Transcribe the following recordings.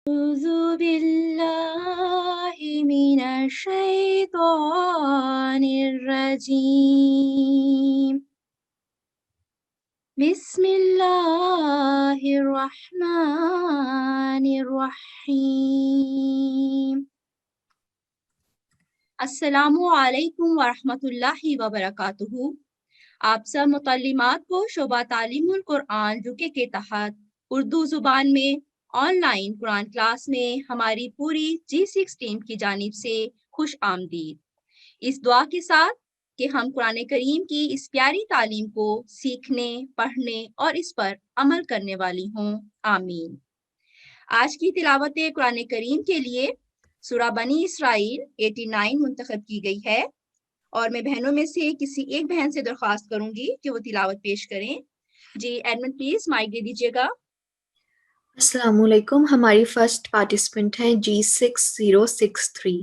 أعوذ بالله من الشيطان الرجيم بسم الله الرحمن الرحيم السلام علیکم ورحمۃ اللہ وبرکاتہ۔ آپ سب متعلمات کو شعبہ تعلیم القرآن یوکے کے تحت اردو زبان میں آن لائن قرآن کلاس میں ہماری پوری G6 ٹیم کی جانب سے خوش آمدید، اس دعا کے ساتھ کہ ہم قرآن کریم کی اس پیاری تعلیم کو سیکھنے، پڑھنے اور اس پر عمل کرنے والی ہوں، آمین۔ آج کی تلاوت قرآن کریم کے لیے سورہ بنی اسرائیل 89 منتخب کی گئی ہے، اور میں بہنوں میں سے کسی ایک بہن سے درخواست کروں گی کہ وہ تلاوت پیش کریں۔ جی ایڈمن پلیز مائک دے دیجیے گا۔ السلام علیکم، ہماری فرسٹ پارٹیسپینٹ ہیں G6063۔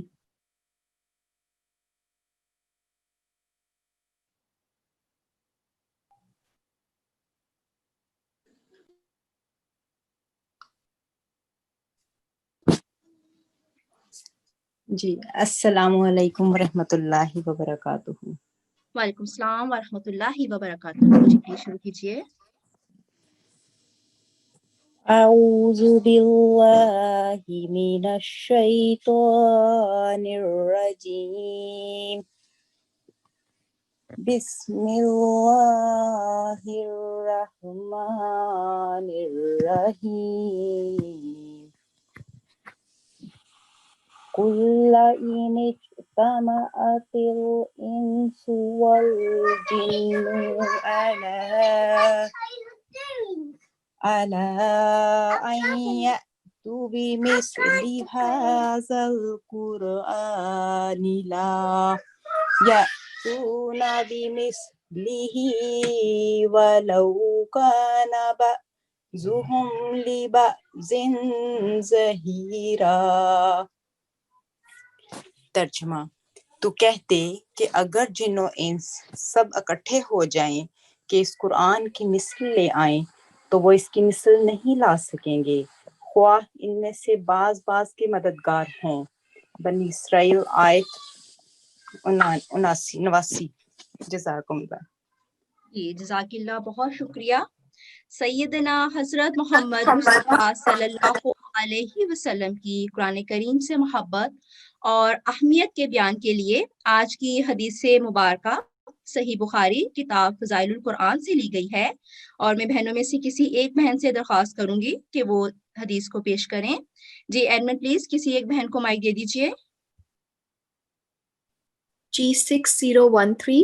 جی السلام علیکم ورحمۃ اللہ وبرکاتہ۔ وعلیکم السلام ورحمۃ اللہ وبرکاتہ۔ جی پلیز شروع کیجیے۔ اعوذ باللہ من الشیطان الرجیم، بسم اللہ الرحمن الرحیم۔ قل إن اجتمعت الإنس والجن على أن يأتوا بمثل هذا القرآن لا يأتون بمثله ولو كان بعضهم لبعض ظهيرا۔ ترجمہ: تو کہتے کہ اگر جن و انس سب اکٹھے ہو جائیں کہ اس قرآن کی مثل لے آئیں تو وہ اس کی مثل نہیں لا سکیں گے، خواہ ان میں سے بعض کے مددگار ہوں۔ بنی اسرائیل آیت 89 جزاکم اللہ۔ جی جزاک اللہ، بہت شکریہ۔ سیدنا حضرت محمد مصطفیٰ صلی اللہ علیہ وسلم کی قرآن کریم سے محبت اور اہمیت کے بیان کے لیے آج کی حدیث مبارکہ صحیح بخاری کتاب فضائل القرآن سے لی گئی ہے، اور میں بہنوں میں سے کسی ایک بہن سے درخواست کروں گی کہ وہ حدیث کو پیش کریں۔ جی ایڈمن پلیز کسی ایک بہن کو مائک دے دیجیے۔ G6013۔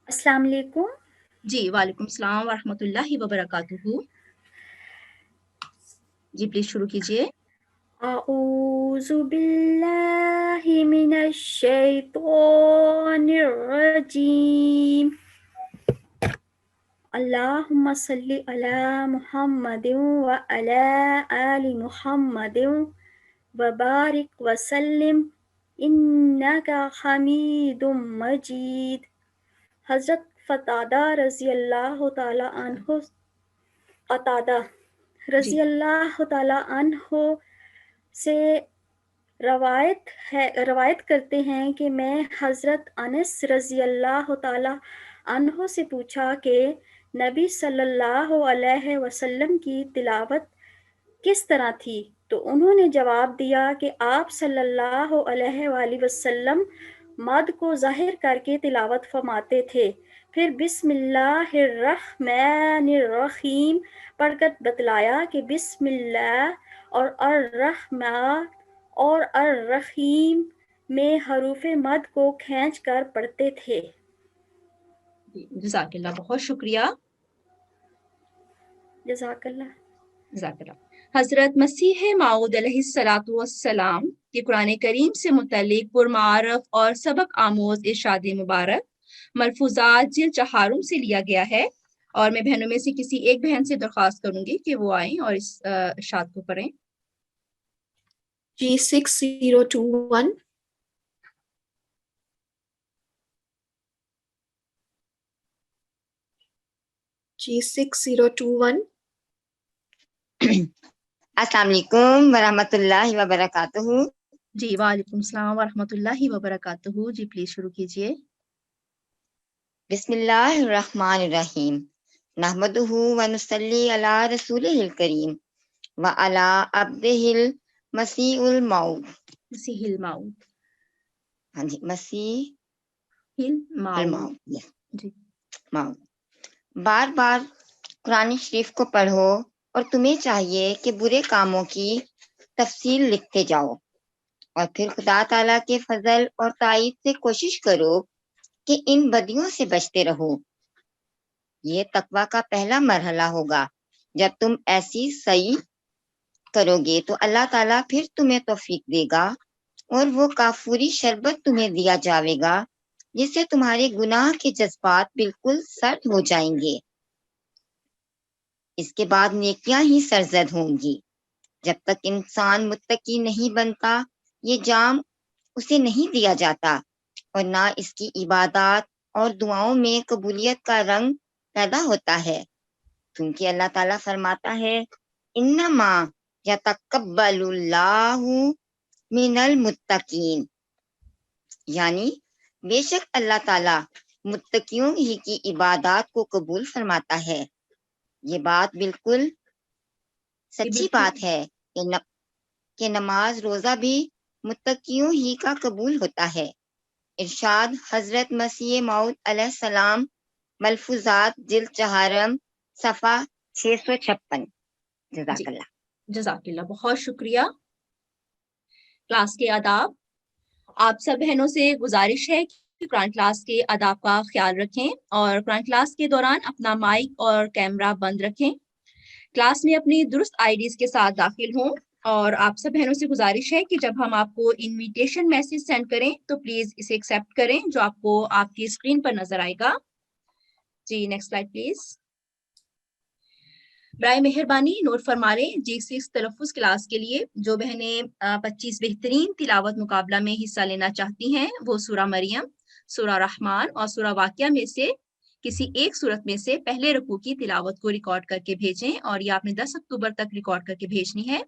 السلام علیکم۔ جی وعلیکم السلام ورحمۃ اللہ وبرکاتہ۔ جی پلیز شروع کیجیے۔ اعوذ باللہ من الشیطان الرجیم، اللہم صلی علی محمد وعلی آل محمد وبارک وسلم انک حمید مجید۔ حضرت قتادہ رضی اللہ تعالیٰ عنہ سے روایت کرتے ہیں کہ میں حضرت انس رضی اللہ تعالیٰ عنہ سے پوچھا کہ نبی صلی اللہ علیہ وسلم کی تلاوت کس طرح تھی، تو انہوں نے جواب دیا کہ آپ صلی اللہ علیہ وآلہ وسلم مد کو ظاہر کر کے تلاوت فرماتے تھے، پھر بسم اللہ الرحمن الرحیم پڑھ کر بتلایا کہ بسم اللہ اور الرحمن اور الرحیم میں حروف مد کو کھینچ کر پڑھتے تھے۔ جزاک اللہ، بہت شکریہ۔ جزاک اللہ۔ جزاک اللہ۔ حضرت مسیح موعود علیہ السلام کے قرآن کریم سے متعلق پرمعارف اور سبق آموز ارشاد مبارک ملفوظات جلد 4 سے لیا گیا ہے، اور میں بہنوں میں سے کسی ایک بہن سے درخواست کروں گی کہ وہ آئیں اور اس ارشاد کو پڑھیں۔ G6021۔ G6021۔ السلام علیکم ورحمۃ اللہ وبرکاتہ. جی وعلیکم السلام ورحمۃ اللہ وبرکاتہ. جی پلیز شروع کیجیے. بسم اللہ الرحمن الرحیم. نحمدہ ونصلی علی رسولہ الکریم وعلی عبدہ المسیح الموعود. مسیح الموعود. ہاں جی، مسیح الموعود. الموعود. جی. موعود. بار بار قرآن شریف کو پڑھو اور تمہیں چاہیے کہ برے کاموں کی تفصیل لکھتے جاؤ، اور پھر خدا تعالیٰ کے فضل اور تائید سے کوشش کرو کہ ان بدیوں سے بچتے رہو. یہ تقویٰ کا پہلا مرحلہ ہوگا. جب تم ایسی سعی کرو گے تو اللہ تعالیٰ پھر تمہیں توفیق دے گا، اور وہ کافوری شربت تمہیں دیا جاوے گا جس سے تمہارے گناہ کے جذبات بالکل سرد ہو جائیں گے. اس کے بعد نیکیاں ہی سرزد ہوں گی. جب تک انسان متقی نہیں بنتا یہ جام اسے نہیں دیا جاتا، اور نہ اس کی عبادات اور دعاؤں میں قبولیت کا رنگ پیدا ہوتا ہے، کیونکہ اللہ تعالیٰ فرماتا ہے انما یتقبل اللہ من المتقین، یعنی بے شک اللہ تعالیٰ متقیوں ہی کی عبادات کو قبول فرماتا ہے. یہ بات بالکل سچی بات ہے کہ نماز روزہ بھی متقیوں ہی کا قبول ہوتا ہے. ارشاد حضرت مسیح موعود علیہ السلام، ملفوظات جلد چہارم صفحہ 656. جزاک اللہ. جزاک اللہ. بہت شکریہ. کلاس کے آداب. آپ سب بہنوں سے گزارش ہے کہ قرآن کلاس کے آداب کا خیال رکھیں اور قرآن کلاس کے دوران اپنا مائک اور کیمرہ بند رکھیں. کلاس میں اپنی درست آئی ڈیز کے ساتھ داخل ہوں، اور آپ سب بہنوں سے گزارش ہے کہ جب ہم آپ کو انویٹیشن میسج سینڈ کریں تو پلیز اسے ایکسیپٹ کریں جو آپ کو آپ کی اسکرین پر نظر آئے گا. جی نیکسٹ سلائیڈ پلیز. برائے مہربانی نوٹ فرما لیں G6 تلفظ کلاس کے لیے جو بہنیں 25 بہترین تلاوت مقابلہ میں حصہ لینا چاہتی ہیں وہ سورہ مریم، سورہ رحمان اور سورہ واقعہ میں سے کسی ایک صورت میں سے پہلے رکوع کی تلاوت کو ریکارڈ کر کے بھیجیں، اور یہ آپ نے 10 اکتوبر تک ریکارڈ کر کے بھیجنی ہے،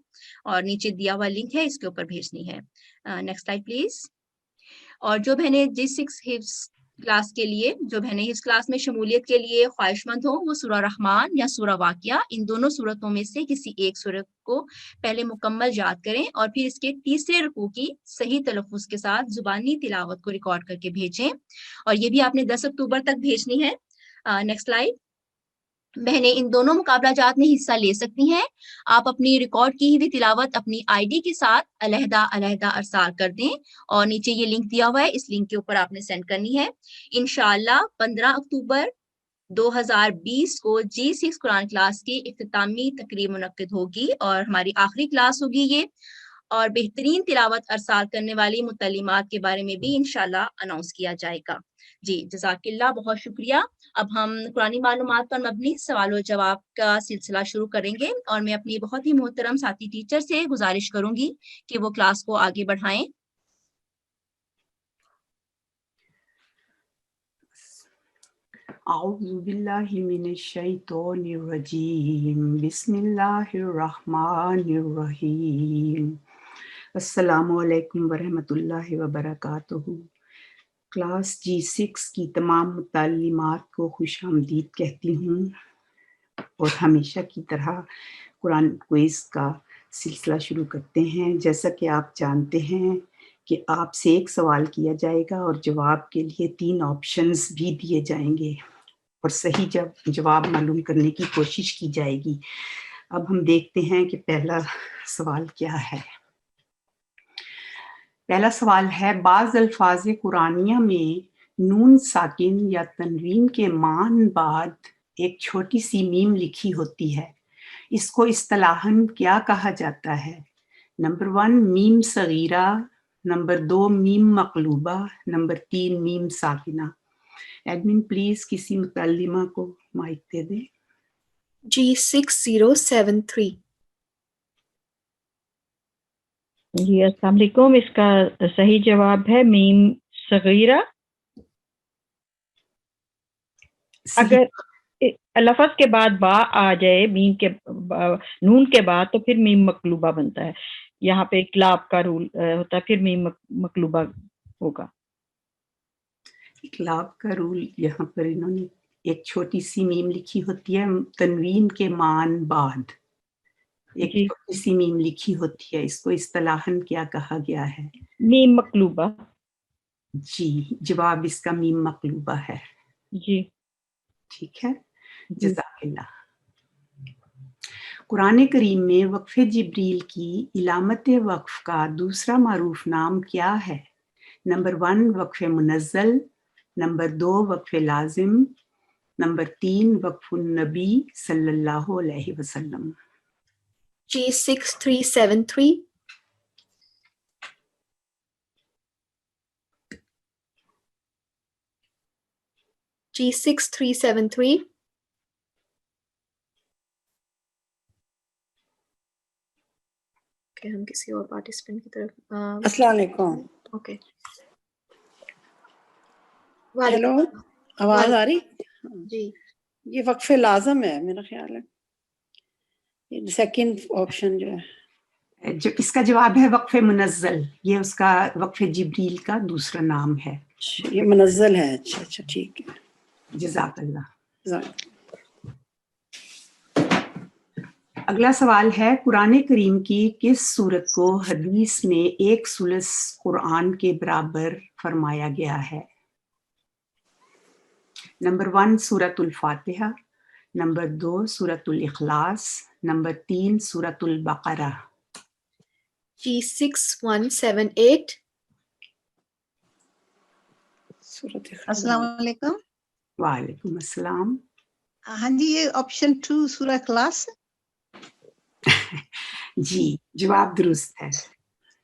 اور نیچے دیا ہوا لنک ہے اس کے اوپر بھیجنی ہے. Next slide please. اور جو بہنیں G6 حفظ کلاس کے لیے جو بہنیں حفظ کلاس میں شمولیت کے لیے خواہش مند ہوں وہ سورہ رحمان یا سورہ واقعہ ان دونوں صورتوں میں سے کسی ایک صورت کو پہلے مکمل یاد کریں، اور پھر اس کے تیسرے رکوع کی صحیح تلفظ کے ساتھ زبانی تلاوت کو ریکارڈ کر کے بھیجیں، اور یہ بھی آپ نے 10 اکتوبر تک بھیجنی ہے. Next slide. بہنیں ان دونوں مقابلہ جات میں حصہ لے سکتی ہیں. آپ اپنی ریکارڈ کی ہوئی تلاوت اپنی آئی ڈی کے ساتھ علیحدہ علیحدہ ارسال کر دیں، اور نیچے یہ لنک دیا ہوا ہے اس لنک کے اوپر آپ نے سینڈ کرنی ہے. انشاءاللہ 15 اکتوبر 2020 کو G6 قرآن کلاس کی اختتامی تقریب منعقد ہوگی، اور ہماری آخری کلاس ہوگی یہ، اور بہترین تلاوت ارسال کرنے والی متعلمات کے بارے میں بھی انشاءاللہ اناؤنس کیا جائے گا. جی جزاک اللہ. بہت شکریہ. اب ہم قرآنی معلومات پر مبنی سوال و جواب کا سلسلہ شروع کریں گے، اور میں اپنی بہت ہی محترم ساتھی ٹیچر سے گزارش کروں گی کہ وہ کلاس کو آگے بڑھائیں. اعوذ باللہ من الشیطان الرجیم، بسم اللہ الرحمن الرحیم. السلام علیکم ورحمۃ اللہ وبرکاتہ. کلاس G6 کی تمام متعلمات کو خوش آمدید کہتی ہوں، اور ہمیشہ کی طرح قرآن کوئز کا سلسلہ شروع کرتے ہیں. جیسا کہ آپ جانتے ہیں کہ آپ سے ایک سوال کیا جائے گا اور جواب کے لیے 3 آپشنز بھی دیے جائیں گے، اور صحیح جواب معلوم کرنے کی کوشش کی جائے گی. اب ہم دیکھتے ہیں کہ پہلا سوال کیا ہے. پہلا سوال ہے، بعض الفاظ قرآنیہ میں نون ساکن یا تنوین کے مان بعد ایک چھوٹی سی میم لکھی ہوتی ہے، اس کو اصطلاحاً کیا کہا جاتا ہے؟ نمبر 1 میم صغیرہ، نمبر 2 میم مقلوبہ، نمبر 3 میم ساکنہ. ایڈمن پلیز کسی متعلمہ کو مائک دے دیں. G6073. جی السلام علیکم. اس کا صحیح جواب ہے میم صغیرہ. اگر लफज के बाद बा आ जाए मीम के नून के बाद तो फिर मीम मकलूबा बनता है। यहाँ पे इकलाब का रूल होता है, फिर मीम मकलूबा होगा। इकलाब का रूल, यहाँ पर इन्होंने एक छोटी सी मीम लिखी होती है तनवीन के मान बाद, एक जी छोटी सी मीम लिखी होती है, इसको इस्तिलाहन क्या कहा गया है? मीम मकलूबा। जी, जवाब इसका मीम मकलूबा है। जी ठीक है, जी जज़ाकिल्लाह। कुरान करीम में वक्फ़े जिब्रील की इलामत वक्फ का दूसरा मारूफ नाम क्या है? नंबर 1 वक्फ़े मुनज़्ज़ल, नंबर 2 वक्फ़े लाजिम, नंबर 3 वक्फ़ुन नबी सल्लल्लाहु अलैहि वसल्लम। G6373. G6373. Okay, हम किसी और पार्टिसिपेंट की तरफ अस्सलाम वालेकुम। ओके हेलो, आवाज आ रही? जी ये वक्फे लाजम है मेरा ख्याल है, ये सेकंड ऑप्शन जो है। जो इसका जवाब है वक्फ़े मुनज़्ज़ल, ये उसका वक्फ़े जिब्रील का दूसरा नाम है। ये मुनज़्ज़ल है। अच्छा अच्छा, ठीक है, जज़ाकल्लाह। जज़ाक। अगला सवाल है, कुरान करीम की किस सूरत को हदीस में एक सुलस कुरान के बराबर फरमाया गया है? नंबर 1 सूरतुल फातिहा, नंबर 2 सूरतुल इखलास, नंबर 3 सूरतुल बकरा। G6178. सूरत अस्सलाम वालेकुम। वालेकुम अस्सलाम। हाँ जी, ये ऑप्शन 2 सूरह इखलास। जी, जवाब दुरुस्त है।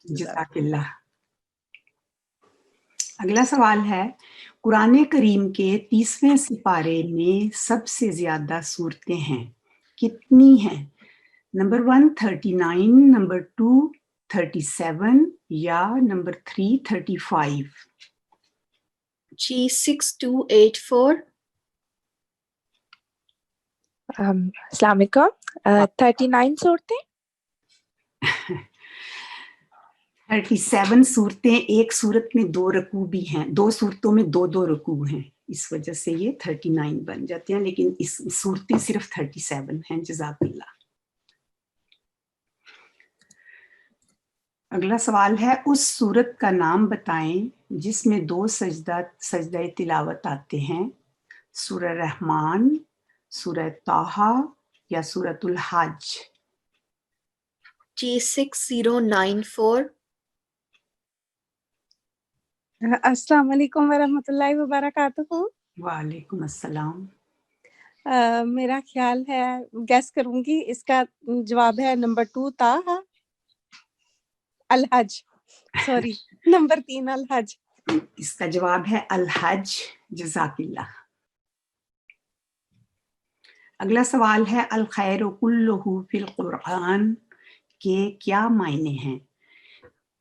जज़ाकिल्लाह। अगला सवाल है, कुरान करीम के 30वें सिपारे में सबसे ज्यादा सूरतें हैं, कितनी हैं? नंबर 1 39, नंबर 2 37 या नंबर 3 35? G6284. अस्सलाम वालेकुम। 39 सूरतें। 37 सूरतें, एक सूरत में 2 रकू भी हैं, 2 सूरतों में 2 रकू हैं, इस वजह से ये 39 बन जाते हैं, लेकिन इस सूरतें सिर्फ 37 हैं। जज़ाकल्लाह। अगला सवाल है, उस सूरत का नाम बताएं जिसमें 2 सजदा तिलावत आते हैं, सूरह रहमान, सूरह ताहा या सूरतुल हज? G6094. अस्सलाम वालेकुम वरहमतुल्लाहि वबरकातुहू। वालेकुम अस्सलाम। मेरा ख्याल है, गैस करूंगी, इसका जवाब है नंबर 2 ताहा, अल हज, सॉरी नंबर 3 अल हज। इसका जवाब है अल हज। जज़ाकिल्लाह। अगला सवाल है, अल खैरु कुल्लुहु फिल कुरान के क्या मायने हैं?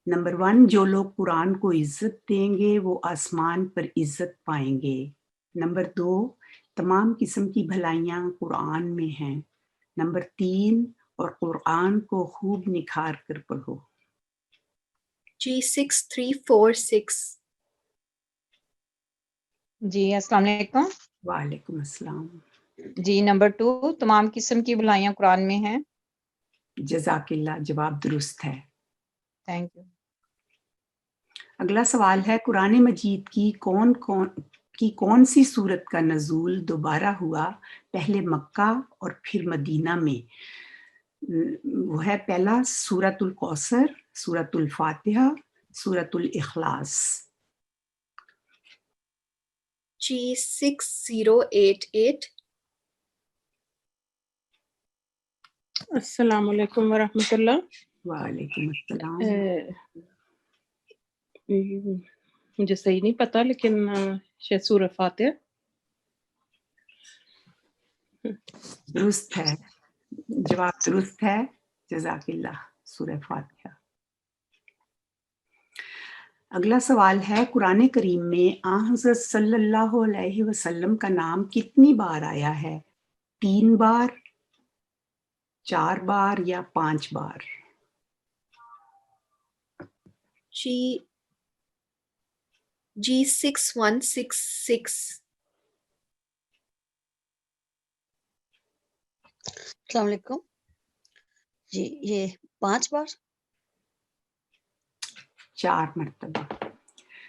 नंबर 1 जो लोग कुरान को इज्जत देंगे वो आसमान पर इज्जत पाएंगे। नंबर 2 तमाम किस्म की भलाइयाँ कुरान में हैं। नंबर 3 और कुरान को खूब निखार कर पढ़ो। G6346. जी अस्सलाम वालेकुम। वालेकुम अस्सलाम। जी नंबर 2 तमाम किस्म की भलाइयाँ कुरान में हैं। जज़ाकिल्लाह, जवाब दुरुस्त है। Thank you. अगला सवाल है, कुरान मजीद की कौन सी सूरत का नज़ूल दोबारा हुआ, पहले मक्का और फिर मदीना में? वो है पहला सूरतुल कौसर, सूरतुल फातिहा, सूरतुल इखलास। G6088. अस्सलाम वालेकुम वरहमतुल्लाह। वालेकुम अस्सलाम। मुझे सही नहीं पता, लेकिन शायद सूरह फातिहा। दुरुस्त है, जवाब दुरुस्त है। जज़ाकिल्लाह, सूरह फातिहा। अगला सवाल है, कुरान करीम में आ हज़रत सल्लल्लाहु अलैहि वसल्लम का नाम कितनी बार आया है? 3 बार, 4 बार या 5 बार? G6166. अस्सलाम वालेकुम जी, ये 5 बार 4 मरतबा।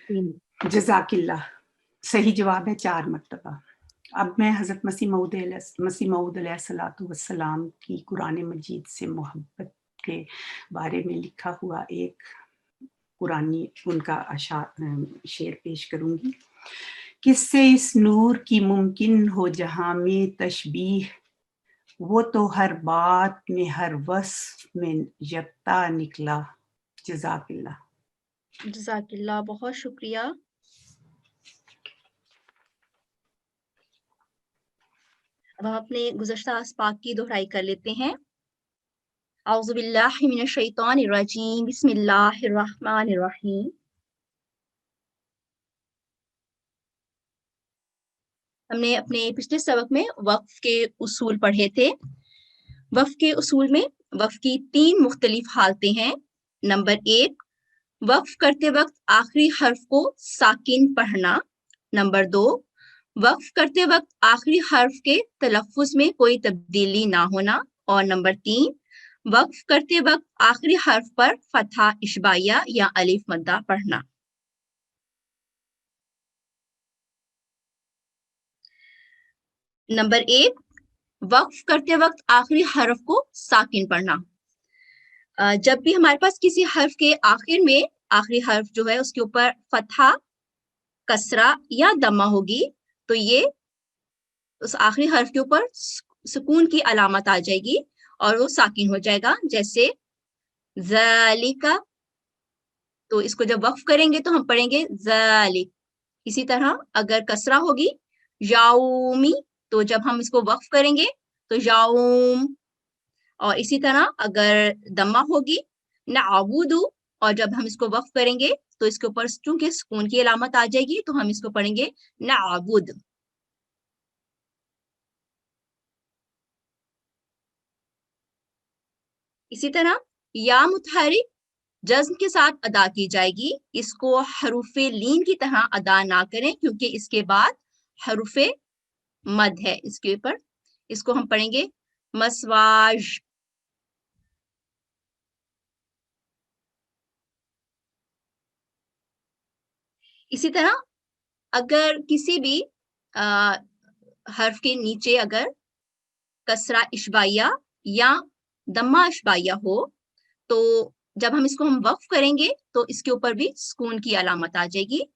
3 जज़ाकिल्लाह, सही जवाब है 4 मरतबा। अब मैं हज़रत मसीह मऊद अलैहिस्सलाम की कुरान मजीद से मोहब्बत के बारे में लिखा हुआ एक कुरानी उनका शेर पेश करूंगी। किससे इस नूर की मुमकिन हो जहां में तशबीह, वो तो हर बात में हर वस्फ में यकता निकला। जज़ाकिल्लाह। जज़ाकिल्लाह, बहुत शुक्रिया। अब हम अपने गुज़श्ता अस्पाक की दोहराई कर लेते हैं। औज़ु बिल्लाहि मिनश शैतानिर रजीम, बिस्मिल्लाहिर रहमानिर रहीम। हमने अपने पिछले सबक में वक्फ के उसूल पढ़े थे। वक्फ के उसूल में वक्फ की 3 मुख्तलिफ हालतें हैं। नंबर 1, वक्फ करते वक्त आखिरी हर्फ को साकिन पढ़ना। नंबर 2, वक्फ करते वक्त आखिरी हर्फ के तलफ़्फ़ुज़ में कोई तब्दीली ना होना। और नंबर 3, वक्फ करते वक्त आखिरी हर्फ पर फतहा इशबाइया या अलिफ मद्दा पढ़ना। नंबर 1, वक्फ करते वक्त आखिरी हर्फ को साकिन पढ़ना। जब भी हमारे पास किसी हर्फ के आखिर में आखिरी हर्फ जो है उसके ऊपर फतहा, कसरा या दम्मा होगी, तो ये उस आखिरी हर्फ के ऊपर सुकून की अलामत आ जाएगी और वो साकिन हो जाएगा। जैसे ज़ालिका, तो इसको जब वक्फ करेंगे तो हम पढ़ेंगे ज़ालिक। इसी तरह अगर कसरा होगी याउमी, तो जब हम इसको वक्फ करेंगे तो याउम। और इसी तरह अगर दम्मा होगी नअबुदु, और जब हम इसको वक्फ करेंगे तो इसके ऊपर चूंकि सुकून की अलामत आ जाएगी तो हम इसको पढ़ेंगे नअबुद। इसी तरह या मुतहरिक जज्म के साथ अदा की जाएगी। इसको हरूफे लीन की तरह अदा ना करें क्योंकि इसके बाद हरूफे मद है इसके ऊपर। इसको हम पढ़ेंगे मसवाज। इसी तरह अगर किसी भी हर्फ के नीचे अगर कसरा इशबाइया या दम्मा इशबाइया हो, तो जब हम इसको वक्फ करेंगे तो इसके ऊपर भी सुकून की अलामत आ जाएगी।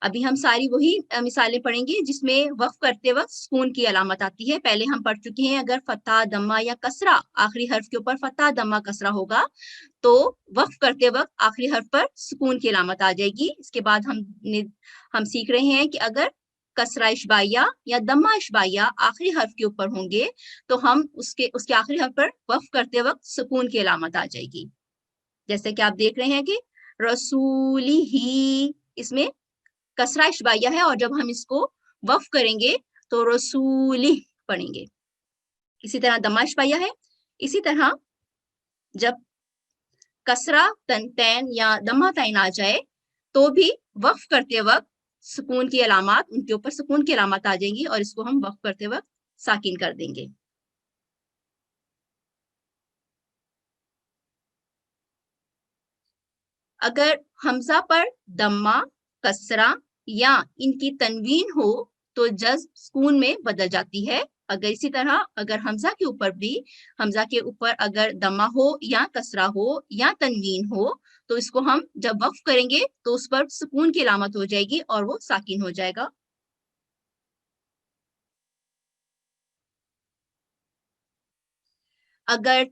अभी हम सारी वही मिसालें पढ़ेंगे जिसमें वक्फ करते वक्त सुकून की अलामत आती है। पहले हम पढ़ चुके हैं अगर फतहा, दम्मा या कसरा, आखिरी हर्फ के ऊपर फतहा, दम्मा, कसरा होगा तो वक्फ करते वक्त आखिरी हर्फ पर सुकून की अलामत आ जाएगी। इसके बाद हम सीख रहे हैं कि अगर कसरा इशबाइया या दम्मा इशबाइया आखिरी हर्फ के ऊपर होंगे तो हम उसके आखिरी हर्फ पर वक्फ करते वक्त सुकून की अलामत आ जाएगी। जैसे कि आप देख रहे हैं कि रसूली ही, इसमें कसरा इशबाइया है और जब हम इसको वक्फ करेंगे तो रसूली पढ़ेंगे। इसी तरह दम्मा इशबाइया है। इसी तरह जब कसरा तैन या दम्मा तैन आ जाए तो भी वक्फ करते वक्त सुकून की अलामत, उनके ऊपर सुकून की अलामत आ जाएंगी और इसको हम वक्फ करते वक्त साकिन कर देंगे। अगर हमजा पर दम्मा, कसरा या इनकी तनवीन हो तो जज्म सुकून में बदल जाती है। अगर इसी तरह अगर हमजा के ऊपर अगर दम्मा हो या कसरा हो या तनवीन हो तो इसको हम जब वक्फ करेंगे तो उस पर सुकून की अलामत हो जाएगी और वो साकिन हो जाएगा। अगर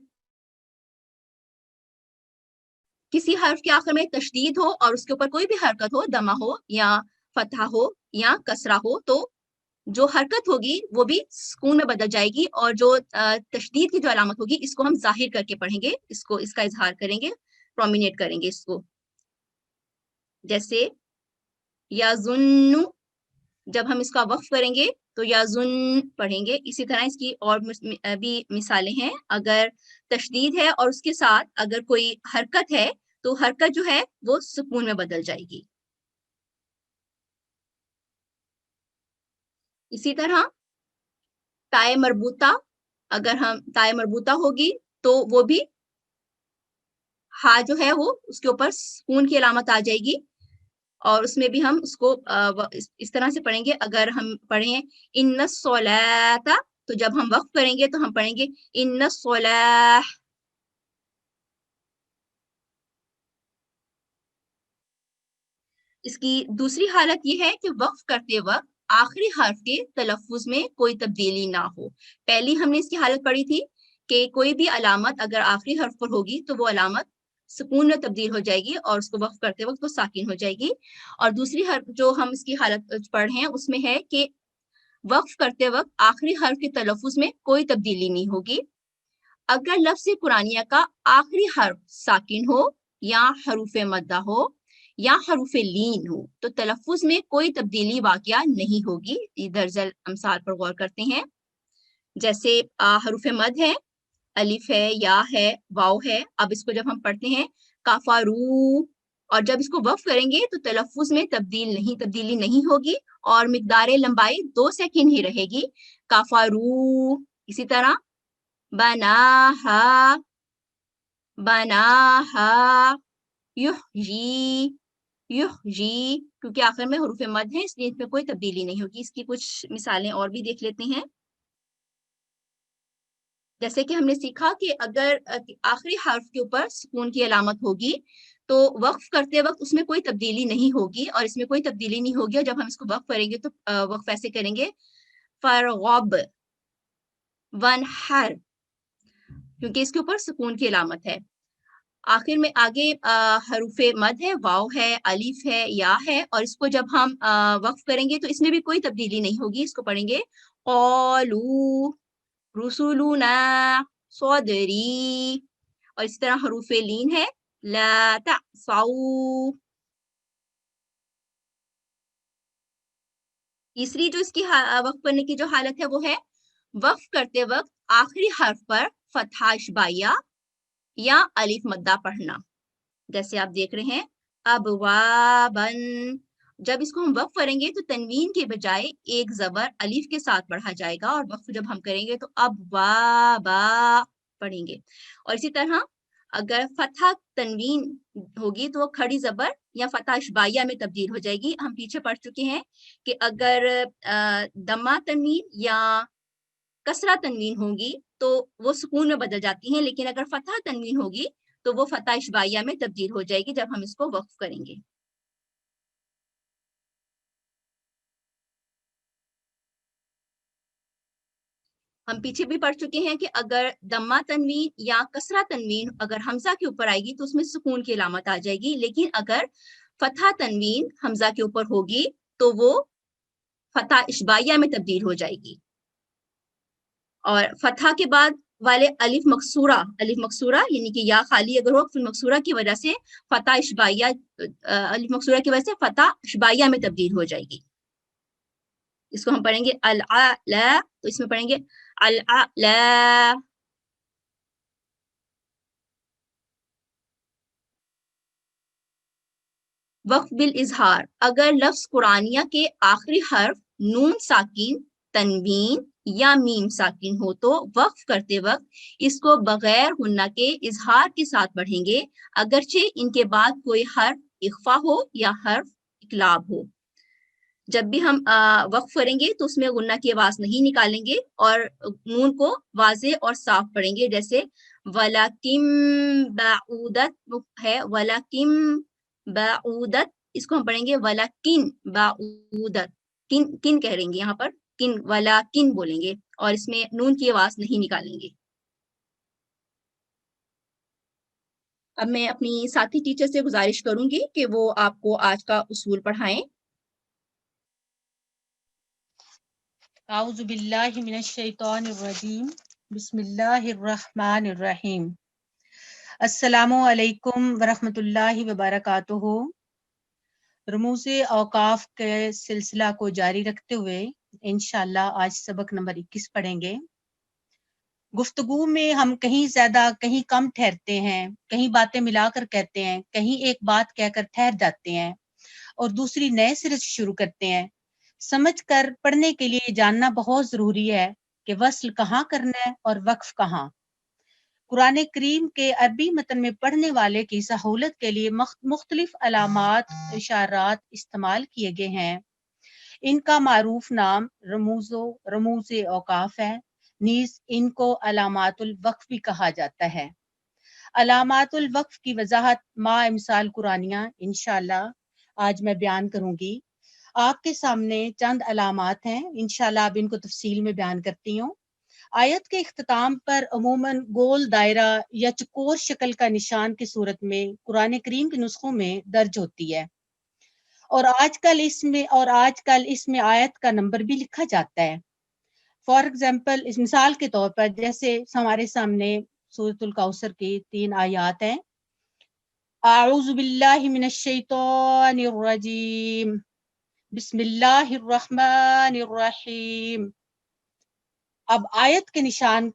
किसी हर्फ के आखिर में तशदीद हो और उसके ऊपर कोई भी हरकत हो, दमा हो या फतहा हो या कसरा हो, तो जो हरकत होगी वो भी सुकून में बदल जाएगी और जो तशदीद की जो अलामत होगी इसको हम जाहिर करके पढ़ेंगे, इसका इजहार करेंगे, प्रोमिनेट करेंगे इसको। जैसे याजुन्नु, جب ہم اس کا وقف کریں گے تو یازن پڑھیں گے. اسی طرح اس کی اور بھی مثالیں ہیں. اگر تشدید ہے اور اس کے ساتھ اگر کوئی حرکت ہے تو حرکت جو ہے وہ سکون میں بدل جائے گی. اسی طرح تائے مربوطہ، اگر ہم تائے مربوطہ ہوگی تو وہ بھی ہا جو ہے وہ اس کے اوپر سکون کی علامت آ جائے گی، اور اس میں بھی ہم اس کو اس طرح سے پڑھیں گے. اگر ہم پڑھیں ان الصلاۃ تو جب ہم وقف کریں گے تو ہم پڑھیں گے ان الصلاۃ. اس کی دوسری حالت یہ ہے کہ وقف کرتے وقت آخری حرف کے تلفظ میں کوئی تبدیلی نہ ہو. پہلی ہم نے اس کی حالت پڑھی تھی کہ کوئی بھی علامت اگر آخری حرف پر ہوگی تو وہ علامت سکون میں تبدیل ہو جائے گی اور اس کو وقف کرتے وقت وہ ساکن ہو جائے گی. اور دوسری حرف جو ہم اس کی حالت پڑھ ہیں اس میں ہے کہ وقف کرتے وقت آخری حرف کے تلفظ میں کوئی تبدیلی نہیں ہوگی. اگر لفظ قرآنیہ کا آخری حرف ساکن ہو یا حروف مدہ ہو یا حروف لین ہو تو تلفظ میں کوئی تبدیلی واقعہ نہیں ہوگی. درج الامثال پر غور کرتے ہیں. جیسے حروف مد ہے، الف ہے، یا ہے، واو ہے. اب اس کو جب ہم پڑھتے ہیں کافارو، اور جب اس کو وقف کریں گے تو تلفظ میں تبدیلی نہیں ہوگی اور مقدار لمبائی 2 سیکنڈ ہی رہے گی. کافارو. اسی طرح بناہا، بناہا، یحیی، یحیی، کیونکہ آخر میں حروف مد ہیں اس لیے اس میں کوئی تبدیلی نہیں ہوگی. اس کی کچھ مثالیں اور بھی دیکھ لیتے ہیں. جیسے کہ ہم نے سیکھا کہ اگر آخری حرف کے اوپر سکون کی علامت ہوگی تو وقف کرتے وقت اس میں کوئی تبدیلی نہیں ہوگی، اور اس میں کوئی تبدیلی نہیں ہوگی. اور جب ہم اس کو وقف کریں گے تو وقف ایسے کریں گے فرغب، ونحر، کیونکہ اس کے اوپر سکون کی علامت ہے. آخر میں آگے حروف مد ہے، واو ہے، الف ہے، یا ہے، اور اس کو جب ہم وقف کریں گے تو اس میں بھی کوئی تبدیلی نہیں ہوگی. اس کو پڑھیں گے قالو، رسولنا، صدری. اور اس طرح حروف لین ہے لا تعصوا. تیسری جو اس کی وقف کرنے کی جو حالت ہے وہ ہے وقف کرتے وقت آخری حرف پر فتحہ اشباعیہ یا الف مدہ پڑھنا. جیسے آپ دیکھ رہے ہیں ابوابن، جب اس کو ہم وقف کریں گے تو تنوین کے بجائے ایک زبر الف کے ساتھ پڑھا جائے گا، اور وقف جب ہم کریں گے تو ابوابا پڑھیں گے. اور اسی طرح اگر فتح تنوین ہوگی تو وہ کھڑی زبر یا فتح اشباعیہ میں تبدیل ہو جائے گی. ہم پیچھے پڑھ چکے ہیں کہ اگر دمہ تنوین یا کسرہ تنوین ہوگی تو وہ سکون میں بدل جاتی ہیں، لیکن اگر فتح تنوین ہوگی تو وہ فتح اشباعیہ میں تبدیل ہو جائے گی جب ہم اس کو وقف کریں گے. ہم پیچھے بھی پڑھ چکے ہیں کہ اگر دمہ تنوین یا کسرہ تنوین اگر حمزہ کے اوپر آئے گی تو اس میں سکون کی علامت آ جائے گی، لیکن اگر فتح تنوین حمزہ کے اوپر ہوگی تو وہ فتح اشباعیہ میں تبدیل ہو جائے گی. اور فتح کے بعد والے الف مکسورہ یعنی کہ یا خالی اگر ہو پھر مکسورہ کی وجہ سے فتح اشباعیہ، الف مکسورہ کی وجہ سے فتح اشباعیہ میں تبدیل ہو جائے گی. اس کو ہم پڑھیں گے العلا، تو اس میں پڑھیں گے العلا. وقف بالاظہار، اگر لفظ قرآنیہ کے آخری حرف نون ساکن، تنوین یا میم ساکن ہو تو وقف کرتے وقت اس کو بغیر غنہ کے اظہار کے ساتھ پڑھیں گے، اگرچہ ان کے بعد کوئی حرف اخفا ہو یا حرف اقلاب ہو. جب بھی ہم وقف کریں گے تو اس میں غنہ کی آواز نہیں نکالیں گے اور نون کو واضح اور صاف پڑھیں گے. جیسے وَلَكِن بَعُودَتْ ہے، وَلَكِن بعودت، اس کو ہم پڑھیں گے وَلَكِن بعودت. کن کہہ رہیں گے یہاں پر، کن، وَلَكِن بولیں گے اور اس میں نون کی آواز نہیں نکالیں گے. اب میں اپنی ساتھی ٹیچر سے گزارش کروں گی کہ وہ آپ کو آج کا اصول پڑھائیں. اعوذ باللہ من الشیطان الرجیم، بسم اللہ الرحمن الرحیم. السلام علیکم ورحمۃ اللہ وبرکاتہ. रमूज औकाफ के सिलसिला को जारी रखते हुए इंशाल्लाह आज सबक नंबर 21 पढ़ेंगे। गुफ्तगू में हम कहीं ज्यादा कहीं कम ठहरते हैं, कहीं बातें मिलाकर कहते हैं, कहीं एक बात कहकर ठहर जाते हैं और दूसरी नए सिरे से शुरू करते हैं। समझकर पढ़ने के लिए जानना बहुत जरूरी है कि वस्ल कहाँ करना है और वक्फ कहाँ। कुरान करीम के अरबी मतन में पढ़ने वाले की सहूलत के लिए मुख्तलिफ अलामात इशारात इस्तेमाल किए गए हैं। इनका मारूफ नाम रमूज औकाफ है। नीज इनको अलामातुल वक्फ भी कहा जाता है। अलामातुल वक्फ की वजाहत मा मिसाल कुरानिया इंशाल्लाह आज मैं बयान करूंगी। आपके सामने चंद अलामात हैं, इंशाल्लाह अब इनको तफसील में बयान करती हूँ। आयत के इख्तिताम पर अमूमन गोल दायरा या चकोर शक्ल का निशान की सूरत में कुरान करीम के नुस्खों में दर्ज होती है और आजकल इसमें आयत का नंबर भी लिखा जाता है। फॉर एग्जाम्पल, इस मिसाल के तौर पर जैसे हमारे सामने सूरतुल कौसर की 3 आयत हैं। आऊज़ु बिल्लाहि मिनश शैतानिर रजीम, बिस्मिल्लाहिर रहमानिर रहीम। अब आयत के निशान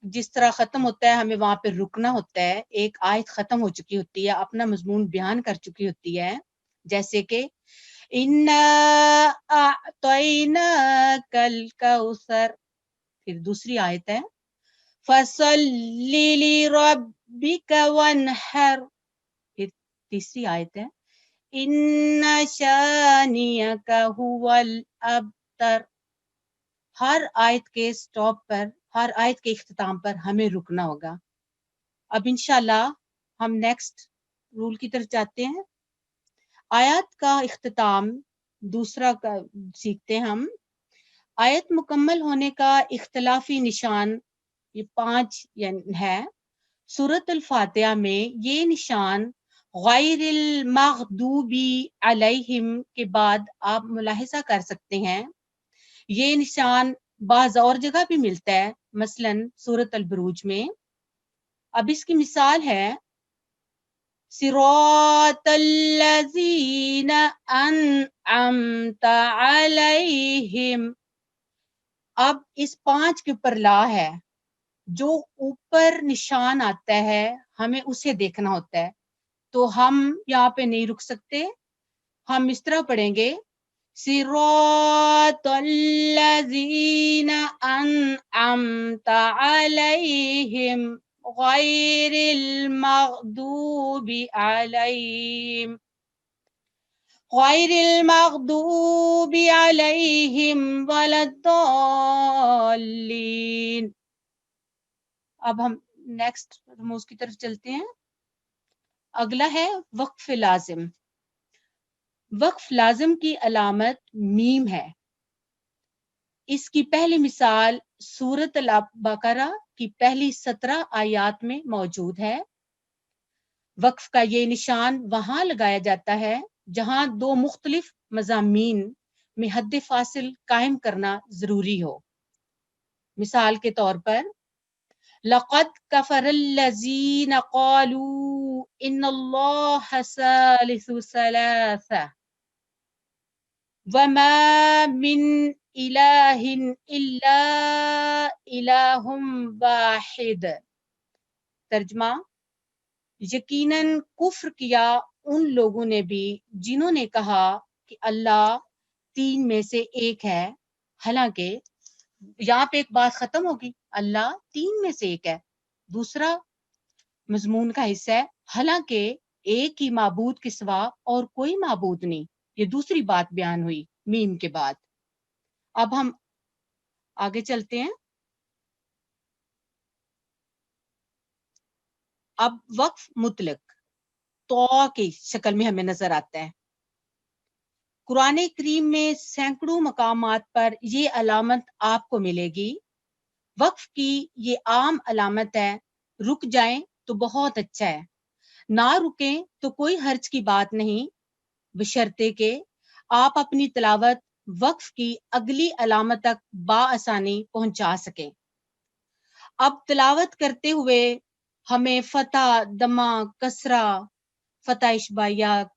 जिस तरह खत्म होता है हमें वहां पर रुकना होता है। एक आयत खत्म हो चुकी होती है, अपना मजमून बयान कर चुकी होती है, जैसे कि इन्ना अअतैनाकल कौसर। फिर दूसरी आयत है फसल्लि लिरब्बिका वन्हर। फिर तीसरी आयत है इन्ना शानियका हुवल अबतर। हर आयत के स्टॉप पर, हर आयत के इख्तिताम पर हमें रुकना होगा। अब इंशाल्लाह हम नेक्स्ट रूल की तरफ जाते हैं। आयत का इख्तिताम दूसरा का सीखते हैं हम। आयत मुकम्मल होने का इख्तिलाफी निशान ये 5 है। सूरत अल-फातिहा में ये निशान गैरिल मग़दूबी अलैहिम के बाद आप मुलाहिजा कर सकते हैं। ये निशान बाज़ और जगह भी मिलता है, मसलन सूरत अल-बुरूज में। अब इसकी मिसाल है सिरातल्लज़ीना अनअमता अलैहिम। अब इस 5 के ऊपर ला है, जो ऊपर निशान आता है हमें उसे देखना होता है, तो हम यहाँ पे नहीं रुक सकते। हम इस तरह पढ़ेंगे सिरातल्लज़ीना अनअमता अलैहिम गैरिल मग़दूबी अलैहिम वलद्दाल्लीन। अब हम नेक्स्ट रमूज की तरफ चलते हैं। अगला है वक्फ लाजिम। वक्फ लाजिम की अलामत मीम है। इसकी पहली मिसाल सूरत अल-बकरा की पहली 17 आयत में मौजूद है। वक्फ का ये निशान वहां लगाया जाता है जहां 2 मुख्तलिफ मज़ामीन में हद फासिल कायम करना जरूरी हो। मिसाल के तौर पर लक़द कफ़रल्लज़ीना क़ालू इन्नल्लाह सालिसु सलासा वमा मिन इलाहिन इल्ला इलाहुम वाहिद। तर्जुमा, यकीनन कुफ्र किया उन लोगों ने भी जिन्होंने कहा कि अल्लाह 3 में से एक है। हालांकि यहाँ पे एक बात खत्म होगी, अल्लाह 3 में से एक है। दूसरा मजमून का हिस्सा है हालांकि एक ही माबूद के सिवा और कोई माबूद नहीं। ये दूसरी बात बयान हुई मीम के बाद। अब हम आगे चलते हैं। अब वक्फ मुतलक तो की शक्ल में हमें नजर आता है। कुरान करीम में सैकड़ों मकामात पर ये अलामत आपको मिलेगी। वक्फ की ये आम अलामत है। रुक जाएं तो बहुत अच्छा है, ना रुकें तो कोई हर्ज की बात नहीं, बशर्ते के आप अपनी तिलावत वक्फ की अगली अलामत तक बाआसानी पहुंचा सकें। अब तिलावत करते हुए हमें फतह, दमा, कसरा, फतह इशबाइया,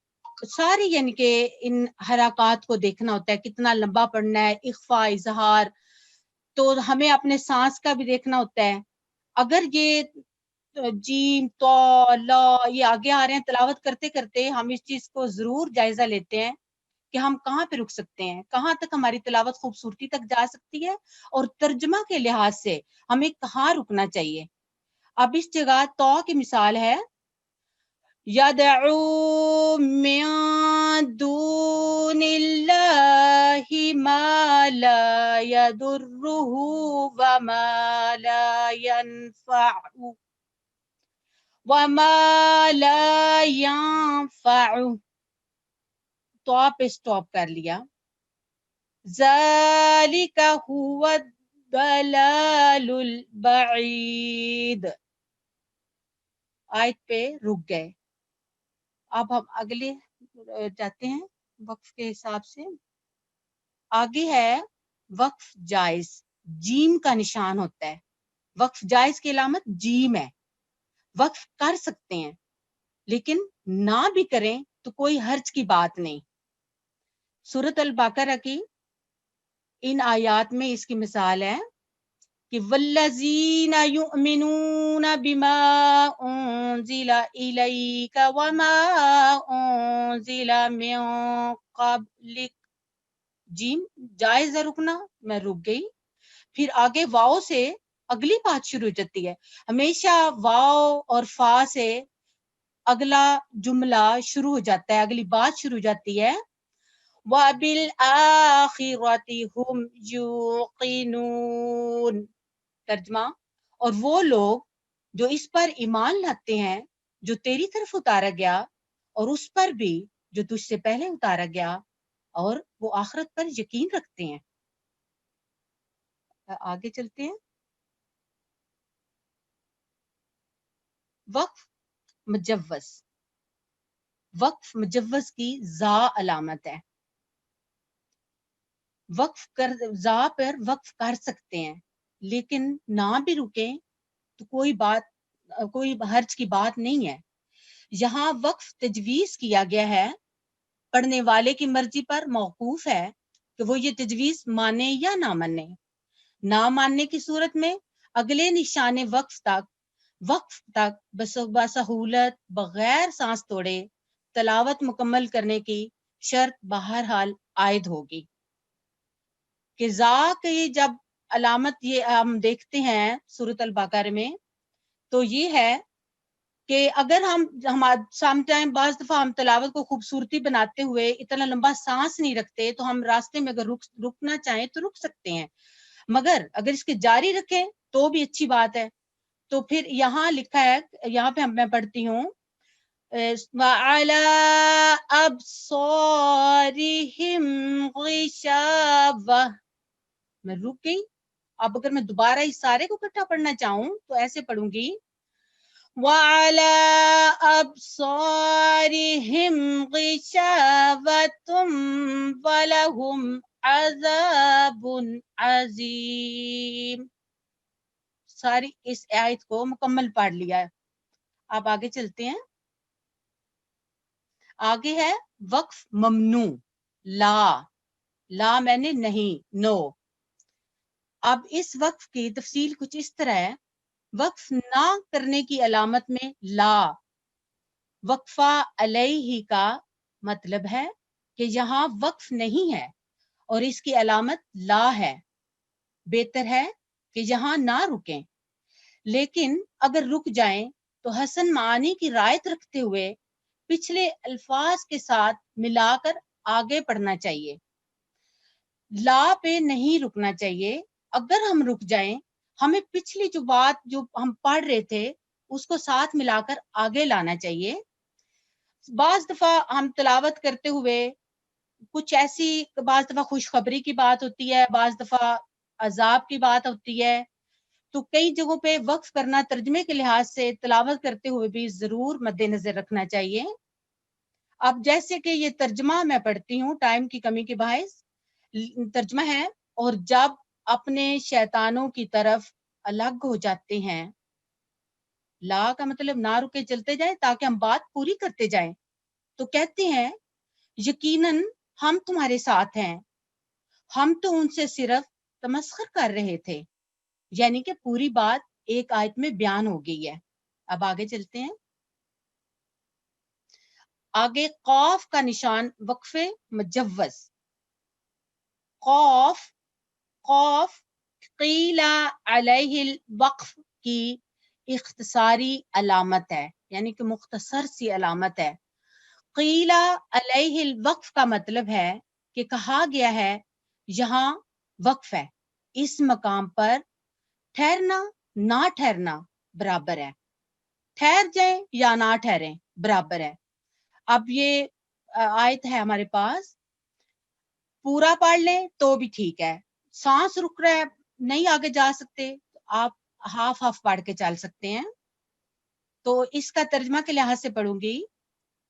सारी यानी कि इन हरकत को देखना होता है, कितना लंबा पढ़ना है, इख्फा, इजहार, तो हमें अपने सांस का भी देखना होता है। अगर ये जीम, तो, ला ये आगे आ रहे हैं, तिलावत करते करते हम इस चीज को जरूर जायजा लेते हैं कि हम कहाँ पे रुक सकते हैं, कहाँ तक हमारी तिलावत खूबसूरती तक जा सकती है, और तर्जमा के लिहाज से हमें कहाँ रुकना चाहिए। अब इस जगह तो की मिसाल है, यदऊ मिन दूनिल्लाहि मा ला यदुर्रुहु व मा ला यनफअु व मा ला यनफअु, तो आप स्टॉप कर लिया। ज़ालिका हुवा दलालुल बईद, आयत पे रुक गए। अब हम अगले जाते हैं वक्फ के हिसाब से। आगे है वक्फ जायज, जीम का निशान होता है। वक्फ जायज की अलामत जीम है। वक्फ कर सकते हैं, लेकिन ना भी करें तो कोई हर्ज की बात नहीं। सूरत अल बकरा की इन आयात में इसकी मिसाल है कि वल्लज़ीना युमिनूना बिमा उनज़िला इलैका वमा उनज़िला मिन क़ब्लिक, जीम जायज है रुकना, मैं रुक गई। फिर आगे वाव से अगली बात शुरू हो जाती है। हमेशा वाव और फा से अगला जुमला शुरू हो जाता है, अगली बात शुरू हो जाती है। वबिल आखिरति हुम यूक़िनून, तर्जमा, और वो लोग जो इस पर ईमान लाते हैं जो तेरी तरफ उतारा गया, और उस पर भी जो तुझसे पहले उतारा गया, और वो आखिरत पर यकीन रखते हैं। आगे चलते हैं। वक्फ मुजव्वज, वक्फ मुजव्वज की जा अलामत है। वक्फ कर, जा पर वक्फ कर सकते हैं, लेकिन ना भी रुके तो कोई हर्ज की बात नहीं है। यहाँ वक्फ तजवीज किया गया है, पढ़ने वाले की मर्जी पर मौकूफ है कि वो ये तजवीज माने या ना माने। ना मानने की सूरत में अगले निशाने वक्फ तक बसहूलत बगैर सांस तोड़े तलावत मुकम्मल करने की शर्त बहरहाल आयद होगी। कि जा की जब अलामत ये हम देखते हैं सूरत अल बकरा में, तो ये है कि अगर हम सम टाइम बाज दफा हम तिलावत को खूबसूरती बनाते हुए इतना लंबा सांस नहीं रखते, तो हम रास्ते में अगर रुकना चाहें तो रुक सकते हैं, मगर अगर इसके जारी रखें तो भी अच्छी बात है। तो फिर यहाँ लिखा है, यहाँ पे मैं पढ़ती हूँ, वअला अबसारिहिम गिशावा, मैं रुक गई। अब अगर मैं दोबारा इस सारे को इकट्ठा पढ़ना चाहूं तो ऐसे पढ़ूंगी, वअला अबसारिहिम गिशावतुम वलहुम अज़ाबुन अज़ीम। सारी इस आयत को मुकम्मल पढ़ लिया है। अब आगे चलते हैं। आगे है वक्फ ममनू, ला मैंने नहीं, नो। अब इस वक्फ की तफसील कुछ इस तरह है। वक्फ ना करने की अलामत में ला, वक्फा अलैहि का मतलब है कि यहाँ वक्फ नहीं है और इसकी अलामत ला है। बेहतर है कि यहाँ ना रुकें, लेकिन अगर रुक जाएं तो हसन मानी की रायत रखते हुए पिछले अल्फाज के साथ मिलाकर आगे पढ़ना चाहिए। ला पे नहीं रुकना चाहिए। अगर हम रुक जाएं, हमें पिछली जो बात जो हम पढ़ रहे थे उसको साथ मिलाकर आगे लाना चाहिए। बाज दफा हम तिलावत करते हुए कुछ ऐसी, बाज दफा खुशखबरी की बात होती है, बाज दफा अजाब की बात होती है, तो कई जगहों पे वक्फ करना तर्जमे के लिहाज से तिलावत करते हुए भी जरूर मद्देनजर रखना चाहिए। अब जैसे कि ये तर्जमा मैं पढ़ती हूँ, टाइम की कमी के बायस तर्जमा है, और जब अपने शैतानों की तरफ अलग हो जाते हैं, ला का मतलब ना रुके चलते जाए ताकि हम बात पूरी करते जाएं, तो कहते हैं यकीनन हम तुम्हारे साथ हैं, हम तो उनसे सिर्फ तमस्खुर कर रहे थे। यानी कि पूरी बात एक आयत में बयान हो गई है। अब आगे चलते हैं। आगे कौफ का निशान वक्फे मुजव्वज, कौफ कौफ क़ीला अलैहिल वक्फ की इख्तिसारी अलामत है, यानी कि मुख्तसर सी अलामत है। क़ीला अलैहिल वक्फ का मतलब है कि कहा गया है यहाँ वक्फ है, इस मकाम पर ठहरना ना ठहरना बराबर है, ठहर जाए या ना ठहरें बराबर है। अब ये आयत है हमारे पास, पूरा पढ़ लें तो भी ठीक है, सांस रुक रहा है नहीं आगे जा सकते आप हाफ हाफ पढ़ के चल सकते हैं। तो इसका तर्जमा के लिहाज से पढ़ूंगी,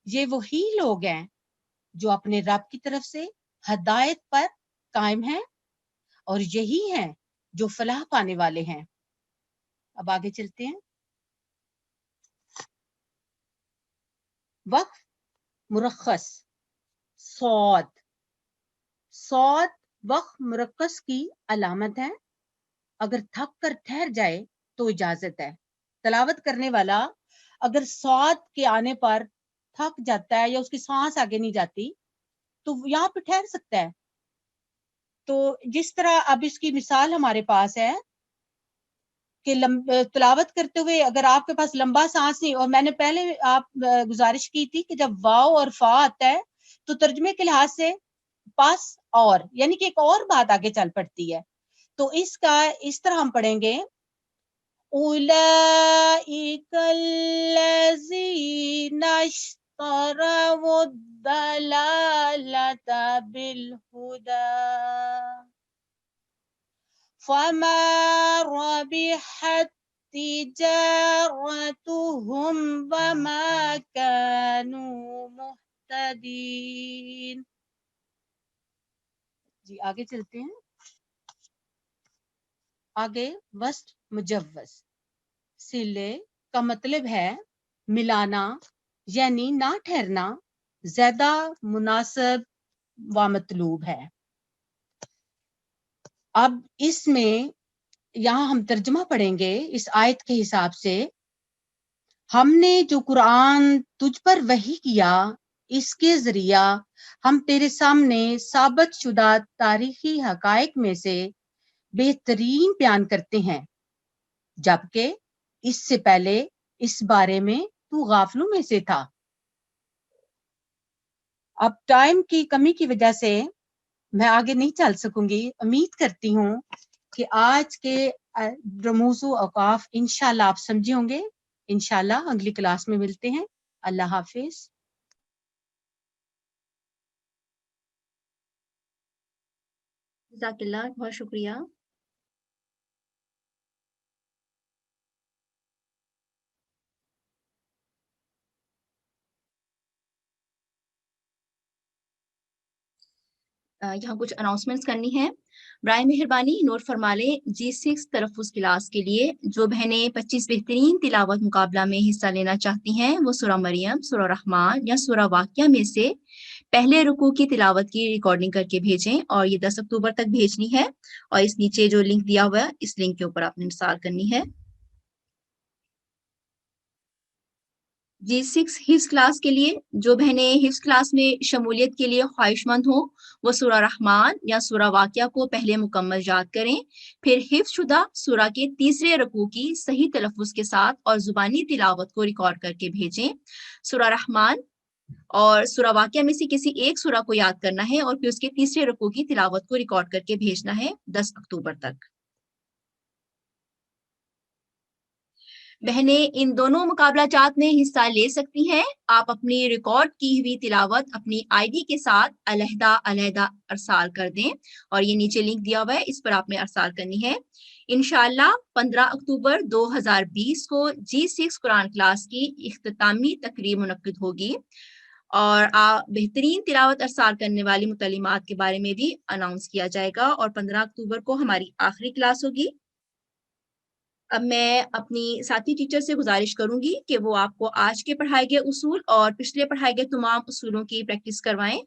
ये वही लोग हैं जो अपने रब की तरफ से हदायत पर कायम हैं और यही हैं जो फलाह पाने वाले हैं। अब आगे चलते हैं। वक्फ मुरक्खस, सौद सौद वक्फ मुरक्कस की अलामत है। अगर थक कर ठहर जाए तो इजाजत है। तलावत करने वाला अगर सौद के आने पर थक जाता है या उसकी सांस आगे नहीं जाती तो यहाँ पे ठहर सकता है। तो जिस तरह अब इसकी मिसाल हमारे पास है कि तलावत करते हुए अगर आपके पास लंबा सांस नहीं, और मैंने पहले आप गुजारिश की थी कि जब वाव और फा आता है तो तर्जमे के लिहाज से पास और यानी कि एक और बात आगे चल पड़ती है। तो इसका इस तरह हम पढ़ेंगे, उलाइकल्लज़ीना इश्तरवुद्दलालता बिलहुदा फमा रबिहत तिजारतुहुम वमा कानू मुहतदीन। जी आगे चलते हैं। आगे वस्त मुजव्वज, सिले का मतलब है मिलाना यानी ना ठहरना, ज्यादा मुनासिब व मतलूब है। अब इसमें यहाँ हम तर्जुमा पढ़ेंगे इस आयत के हिसाब से। हमने जो कुरान तुझ पर वही किया, इसके जरिया हम तेरे सामने साबित शुदा तारीखी हकायक में से बेहतरीन बयान करते हैं, जबकि इससे पहले इस बारे में तू गाफलों में से था। अब टाइम की कमी की वजह से मैं आगे नहीं चल सकूंगी। उम्मीद करती हूँ कि आज के रमूज़ औकाफ इंशाल्लाह आप समझे होंगे। इंशाल्लाह अगली क्लास में मिलते हैं। अल्लाह हाफिज। जज़ाकल्लाह, बहुत शुक्रिया। यहाँ कुछ अनाउंसमेंट्स करनी है। बराए मेहरबानी नोट फरमा लें, G6 तलफ़ुज़ क्लास के लिए जो बहनें 25 बेहतरीन तिलावत मुकाबला में हिस्सा लेना चाहती हैं वो सूरा मरियम, सूरा रहमान या सूरा वाक़िया में से पहले रुकू की तिलावत की रिकॉर्डिंग करके भेजें और ये 10 अक्टूबर तक भेजनी है। और इस नीचे जो लिंक दिया हुआ है इस लिंक के ऊपर आपने इंस्टॉल करनी है। G6 हिफ्ज़ क्लास के लिए जो बहनें हिफ्ज़ क्लास में शमूलियत के लिए ख्वाहिशमंद हो वो सूरा रहमान या सूरा वाक़िया को पहले मुकम्मल याद करें, फिर हिफ्ज़ शुदा सूरा के तीसरे रुकू की सही तलफ़ुज़ के साथ और ज़ुबानी तिलावत को रिकॉर्ड करके भेजें। सूरा रहमान और सूरा वाक़िया में से किसी एक सूरा को याद करना है और फिर उसके तीसरे रुकू की तिलावत को रिकॉर्ड करके भेजना है 10 अक्टूबर तक। बहनें इन दोनों मुकाबला जात में हिस्सा ले सकती हैं। आप अपनी रिकॉर्ड की हुई तिलावत अपनी आईडी के साथ अलहदा अरसाल कर दें और ये नीचे लिंक दिया हुआ है, इस पर आपने अरसाल करनी है। इंशाल्लाह 15 अक्टूबर 2020 को G6 कुरान क्लास की इख्तितामी तकरीब मुनक्किद होगी और बेहतरीन तिलावत अरसाल करने वाली मुतल्लिमात के बारे में भी अनाउंस किया जाएगा और 15 अक्टूबर को हमारी आखिरी क्लास होगी। अब मैं अपनी साथी टीचर से गुजारिश करूंगी कि वो आपको आज के पढ़ाए गए उसूल और पिछले पढ़ाए गए तमाम उसूलों की प्रैक्टिस करवाएं।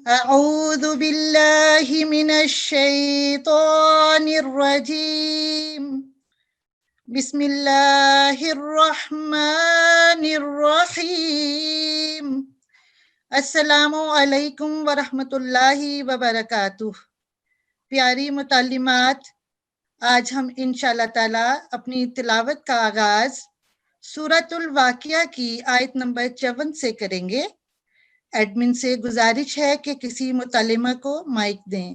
أعوذ بالله من الشيطان الرجيم بسم الله الرحمن الرحيم السلام علیکم ورحمۃ اللہ وبرکاتہ. پیاری متعلمات، آج ہم انشاءاللہ تعالی اپنی تلاوت کا آغاز سورۃ الواقعہ کی آیت نمبر 54 سے کریں گے. ایڈمن سے گزارش ہے کہ کسی متعلمہ کو مائک دیں.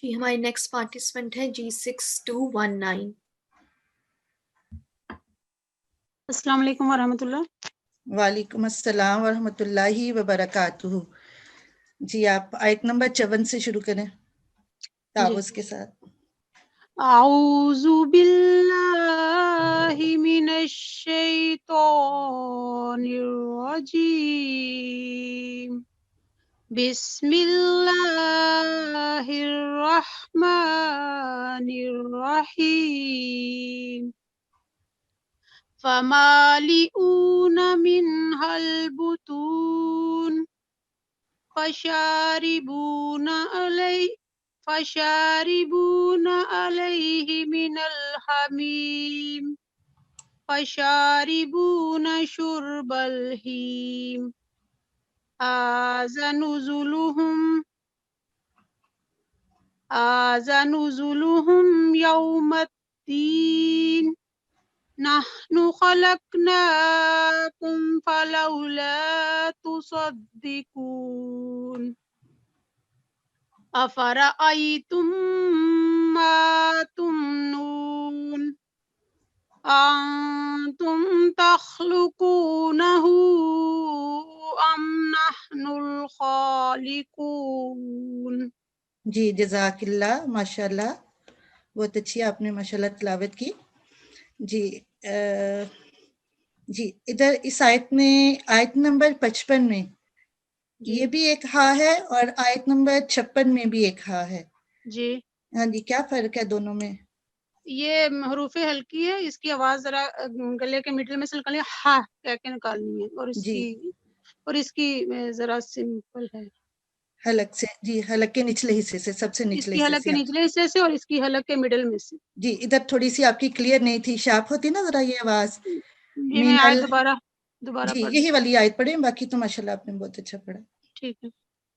جی ہماری نیکسٹ پارٹیسپینٹ ہے G6219. السلام علیکم ورحمۃ اللہ. وعلیکم السلام ورحمۃ اللہ وبرکاتہ. جی آپ آیت نمبر 54 سے شروع کریں تعوذ کے ساتھ. اعوذ باللہ من الشیطان الرجیم بسم اللہ الرحمن الرحیم فمالئون منها البطون فشاربون علیہ من الحمیم فشاربون شرب الہیم هذا نزلهم یوم الدین نحن خلقناکم فلولا تصدقون افرأیتم ما تمنون انتم تخلقونه ام نحن الخالقون. جی جزاک اللہ، ماشاءاللہ بہت اچھی آپ نے ماشاءاللہ تلاوت کی. جی جی ادھر اس آیت میں آیت نمبر 55 میں یہ بھی ایک ہا ہے اور آیت نمبر 56 میں بھی ایک ہا ہے. جی ہاں جی، کیا فرق ہے دونوں میں؟ یہ حروف ہلکی ہے، اس کی آواز ذرا گلے کے مڈل میں سے نکالنی ہے، ہا کہہ کے نکالنی ہے، اور اس کی ذرا سمپل ہے حلق سے. جی حلق کے نچلے حصے سے، سب سے اس نچلے کی حصے حلق کے سے. نچلے حصے سے اور اس کی حلق کے مڈل میں سے. جی ادھر تھوڑی سی آپ کی کلیئر نہیں تھی، شارپ ہوتی نا ذرا یہ آواز. جی میں آیت دوبارہ جی پڑھ یہی والی آیت پڑھیں، باقی تو ماشاءاللہ آپ نے بہت اچھا پڑھا. ٹھیک ہے.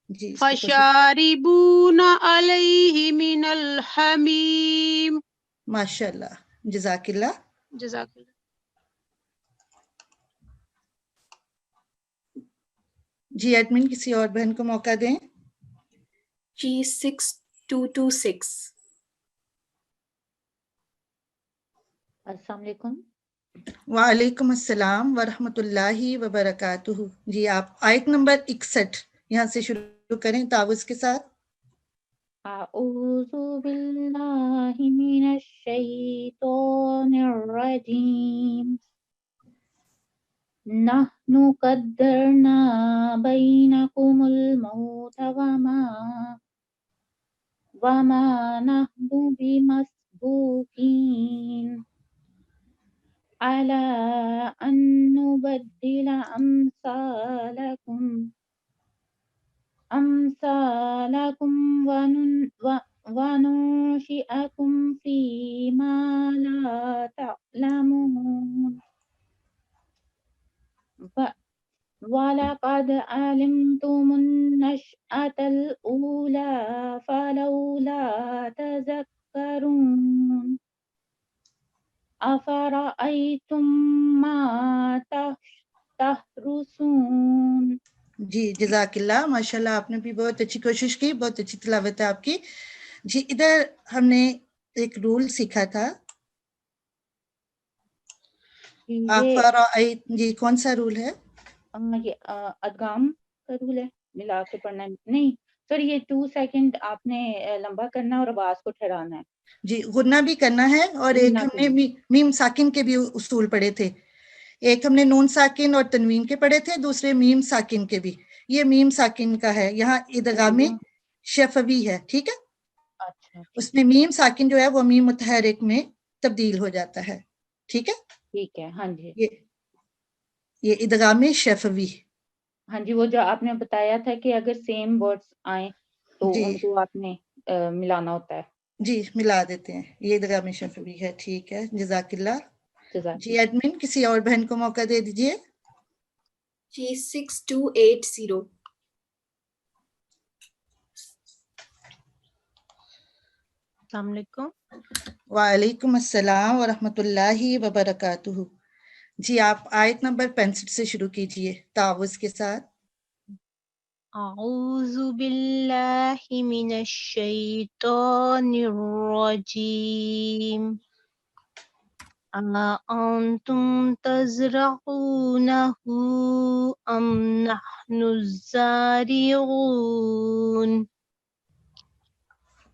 جی اس کی کوشش. فشاربون علیہ من الحمیم. ماشاءاللہ، جزاک اللہ. جزاک اللہ. جی ایڈمن کسی اور بہن کو موقع دیں. G6226. السلام علیکم. وعلیکم السلام ورحمۃ اللہ وبرکاتہ. جی آپ آیت نمبر 61 یہاں سے شروع کریں تعوذ کے ساتھ. اعوذ باللہ من الشیطان الرجیم نحن قدرنا بینکم الموت وما نحن بمسبوقین على أن نبدل أمثالكم وننشئكم فيما لا تعلمون وَلَقَدْ عَلِمْتُمُ النَّشْأَةَ الْأُولَى فَلَوْلَا تَذَكَّرُونَ أَفَرَأَيْتُمْ مَا تَحْرُثُونَ. جی جزاک اللہ، ماشاءاللہ آپ نے بھی بہت اچھی کوشش کی، بہت اچھی تلاوت ہے آپ کی. جی ادھر ہم نے ایک رول سیکھا تھا. جی کون سا رول ہے؟ یہ ادغام کا رول ہے، ملا کے پڑھنا ہے. نہیں سر، یہ 2 سیکنڈ آپ نے لمبا کرنا اور آواز کو ٹھہرانا ہے. جی غنہ بھی کرنا ہے، اور ایک ہم نے میم ساکن کے بھی اصول پڑھے تھے. ایک ہم نے نون ساکن اور تنوین کے پڑھے تھے، دوسرے میم ساکن کے بھی. یہ میم ساکن کا ہے، یہاں ادغام شفوی ہے. ٹھیک ہے، اس میں میم ساکن جو ہے وہ میم متحرک میں تبدیل ہو جاتا ہے. ٹھیک ہے، ٹھیک ہے. ہاں جی، یہ ادغام شفوی. ہاں جی، وہ جو آپ نے بتایا تھا کہ اگر سیم ورڈز آئیں تو جی ان کو آپ نے ملانا ہوتا ہے. جی ملا دیتے ہیں، یہ ادغام شفوی ہے. ٹھیک ہے، جزاک اللہ. جزاک جی ایڈمن کسی اور بہن کو موقع دے دیجیے. جی 6280. السلام علیکم. وعلیکم السلام ورحمۃ اللہ وبرکاتہ. جی آپ آیت نمبر 65 سے شروع کیجیے تعوذ کے ساتھ. اعوذ باللہ من الشیطان الرجیم. أأنتم تزرعونه أم نحن الزارعون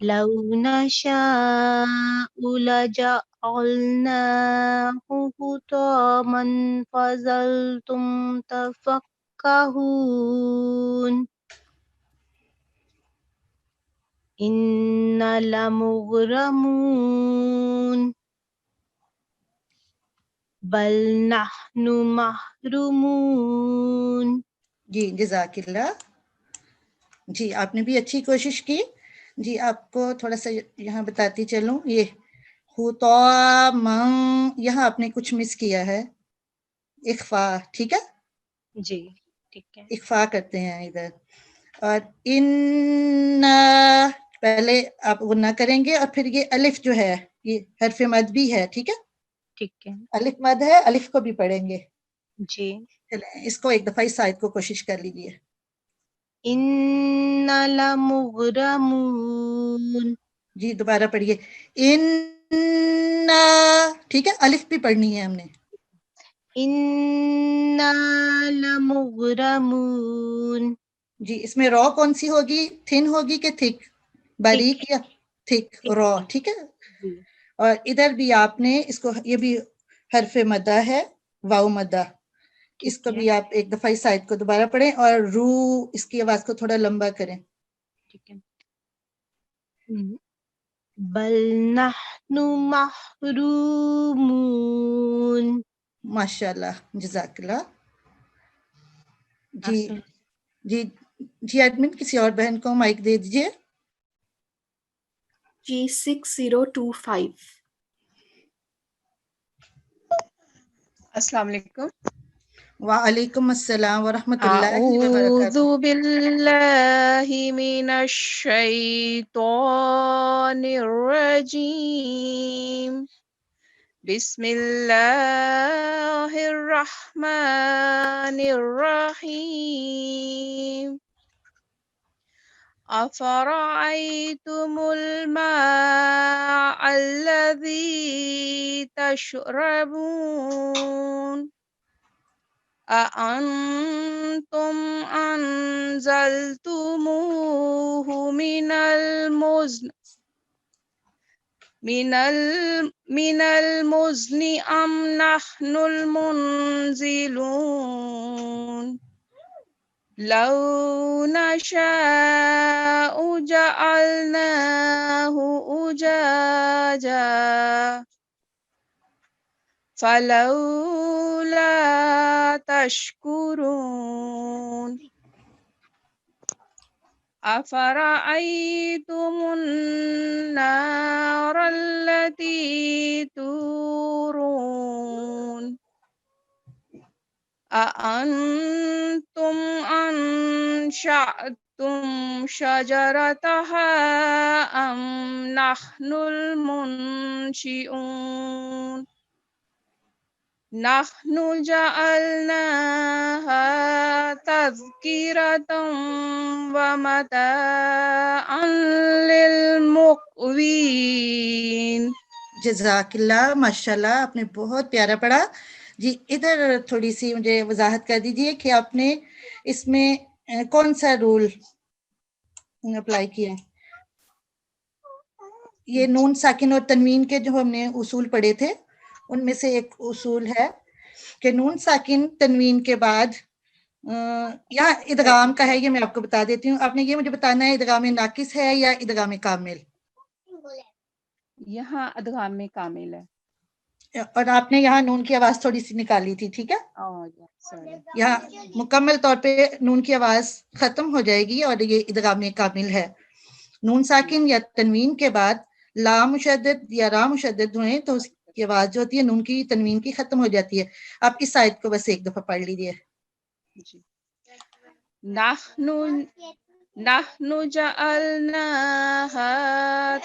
لو نشاء لجعلناه حطاما فظلتم تفكهون إنا لمغرمون بل نحن محرومون. جی جزاک اللہ. جی آپ نے بھی اچھی کوشش کی. جی آپ کو تھوڑا سا یہاں بتاتی چلوں، یہ خطامن یہاں آپ نے کچھ مس کیا ہے، اخفا. ٹھیک ہے، جی ٹھیک ہے. اخفا کرتے ہیں ادھر. اور ان پہلے آپ غنہ کریں گے اور پھر یہ الف جو ہے یہ حرف مد بھی ہے. ٹھیک ہے، ٹھیک ہے. الف مد ہے، الف کو بھی پڑھیں گے. جی اس کو ایک دفعہ اس آیت کو کوشش کر لیجیے. إنا لمغرمون. جی دوبارہ پڑھیے. ان ٹھیک ہے، الف بھی پڑھنی ہے ہم نے. إنا لمغرمون. جی اس میں رو کون سی ہوگی، تھن ہوگی کہ تھک، باریک یا تھک رو. ٹھیک ہے، جی. اور ادھر بھی آپ نے اس کو، یہ بھی حرف مدہ ہے، واو مدہ. اس کو بھی آپ ایک دفعہ اس آیت کو دوبارہ پڑھیں اور رو اس کی آواز کو تھوڑا لمبا کریں. ٹھیک ہے. بل نحن محرومون. ماشاء اللہ، جزاک اللہ. جی جی جی ایڈمن کسی اور بہن کو مائک دے دیجیے. جی 6025. السلام علیکم. وعلیکم السلام ورحمۃ اللہ اعوذ وبرکاتہ. باللہ من الشیطان الرجیم. بسم اللہ الرحمن الرحیم. أفرأيتم الماء الذي تشربون أأنتم أنزلتموه من المزن أم نحن المنزلون لو نشاء جعلناه أجاجا فلولا تشكرون أفرأيتم النار التي تورون أأنتم أنشأتم شجرتها أم نحن المنشئون نحن جعلناها تذكرة ومتاعا للمقوين. جزاک اللہ، ماشاء اللہ، آپ نے بہت پیارا پڑھا. جی ادھر تھوڑی سی مجھے وضاحت کر دیجیے کہ آپ نے اس میں کون سا رول اپلائی کیا ہے. یہ نون ساکن اور تنوین کے جو ہم نے اصول پڑھے تھے ان میں سے ایک اصول ہے کہ نون ساکن تنوین کے بعد یا ادغام کا ہے. یہ میں آپ کو بتا دیتی ہوں. آپ نے یہ مجھے بتانا ہے ادغام ناقص ہے یا ادغام کامل. یہاں ادغام کامل ہے. और आपने यहाँ नून की आवाज थोड़ी सी निकाली थी, ठीक है? यहाँ मुकम्मल तौर पे नून की आवाज खत्म हो जाएगी और ये इदगाम कामिल है। नून साकिन या तनवीन के बाद ला मुशद्दद या रा मुशद्दद हुए तो उसकी आवाज जो होती है नून की तनवीन की खत्म हो जाती है। आप इस आयत को बस एक दफा पढ़ लीजिए। नहनु जअलनाहा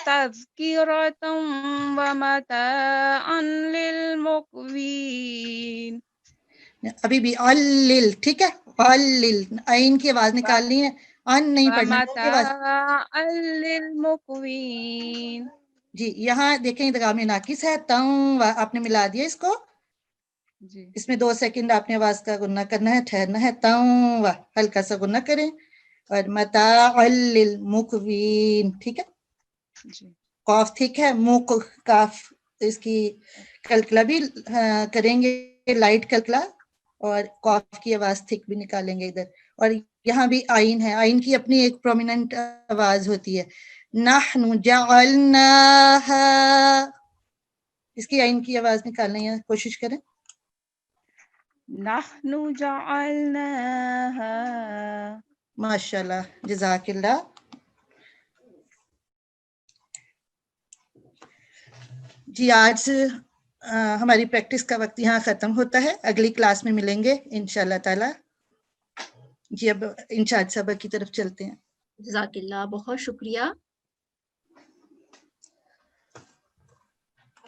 तज़किरतम व मताअन लिलमुक़वीन। अभी भी अल्लिल, ठीक है? अल्लिल, आइन की आवाज निकालनी है, अन नहीं पढ़ना है। वमताअन लिलमुक़वीन। जी, यहाँ देखें इदगाम नाकिस है, तम आपने मिला दिया इसको जी। इसमें 2 सेकंड आपने आवाज का गुन्ना करना है, ठहरना है। तम हल्का सा गुन्ना करें और मताअल लिल मुक़वीन, ठीक है? कॉफ ठीक है, मुक काफ इसकी कलकला भी करेंगे, लाइट कलकला, और कॉफ की आवाज थिक भी निकालेंगे इधर। और यहाँ भी आइन है, आइन की अपनी एक प्रोमिनेंट आवाज होती है। नहनु जअलनाहा, इसकी आइन की आवाज निकालने की कोशिश करें। नहनु जअलनाहा। माशाल्लाह, जज़ाकिल्लाह। जी, आज हमारी प्रैक्टिस का वक्त यहाँ खत्म होता है। अगली क्लास में मिलेंगे इंशाल्लाह ताला। जी, अब इंचार्ज साहब की तरफ चलते हैं। जज़ाकिल्लाह, बहुत शुक्रिया।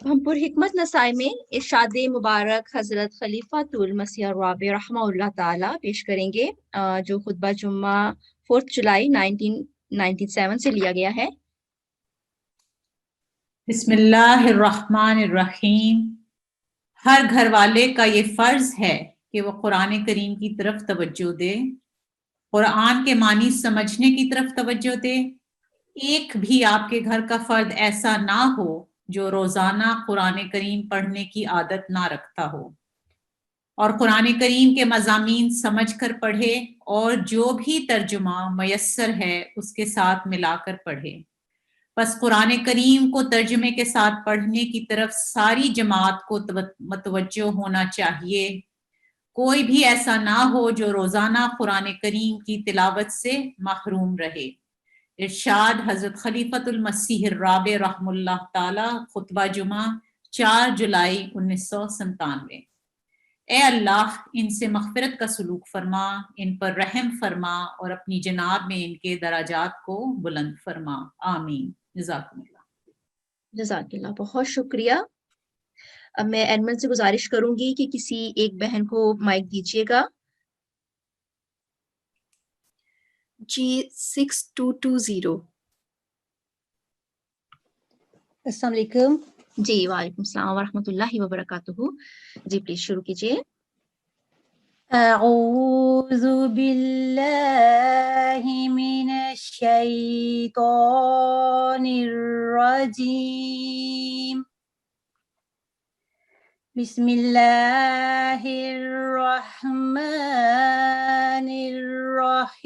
हम पुरहिकमत नसाई में इरशाद मुबारक हजरत खलीफातुल मसीह राबी रहमहुल्लाह ताला पेश करेंगे, जो खुतबा जुम्मा 4 जुलाई 1997 से लिया गया है। बिस्मिल्लाहिर्रहमानिर्रहीम। हर घर वाले का ये फर्ज है कि वो कुरान करीम की तरफ तवज्जो दे, कुरान के मानी समझने की तरफ तवज्जो दे। एक भी आपके घर का फर्द ऐसा ना हो जो रोजाना कुरान करीम पढ़ने की आदत ना रखता हो और कुरान करीम के मज़ामीन समझ कर पढ़े और जो भी तर्जुमा मयस्सर है उसके साथ मिलाकर पढ़े। बस कुरान करीम को तर्जुमे के साथ पढ़ने की तरफ सारी जमात को मतवज्जो होना चाहिए। कोई भी ऐसा ना हो जो रोजाना कुरान करीम की तिलावत से महरूम रहे। इरशाद हजरत खलीफतुल मसीह राबे रहमुल्लाह ताला, खुतबा जुमा 4 जुलाई 1997। ए अल्लाह, इनसे मग़फ़िरत का सलूक फरमा, इन पर रहम फरमा और अपनी जनाब में इनके दराजात को बुलंद फरमा। आमीन। जज़ाकिल्लाह, बहुत शुक्रिया। अब मैं एडमिन से गुजारिश करूंगी कि किसी एक बहन को माइक दीजिएगा। G6220। अस्सलाम वालेकुम। जी, वालेकुम सलाम व रहमतुल्लाहि व बरकातुहू। जी, प्लीज शुरू कीजिए। अऊज़ु बिल्लाहि मिनश शैतानिर रजीम। बिस्मिल्लाहिर रहमानिर रहीम।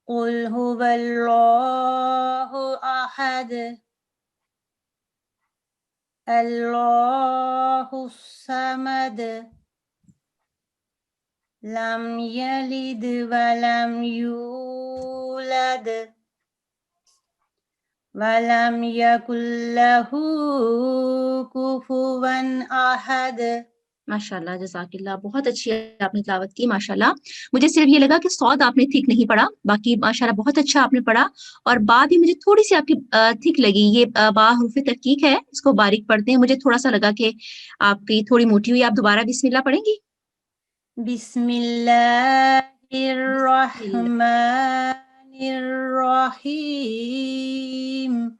क़ुल हुवल्लाहु अहद अल्लाहुस समद लम यलिद वलम यूलद वलम यकुल लहू कुफुवन अहद। माशाल्लाह, जज़ाकिल्लाह, बहुत अच्छी आपने तिलावत की माशाल्लाह। मुझे सिर्फ ये लगा कि सौद आपने ठीक नहीं पढ़ा, बाकी माशाल्लाह बहुत अच्छा आपने पढ़ा। और बा भी मुझे थोड़ी सी आपकी ठीक लगी। ये बा हुर्फ़े तहक़ीक़ है, इसको बारीक पढ़ते हैं। मुझे थोड़ा सा लगा कि आपकी थोड़ी मोटी हुई। आप दोबारा बिस्मिल्लाह पढ़ेंगी? बिस्मिल्लाहिर्रहमानिर्रहीम।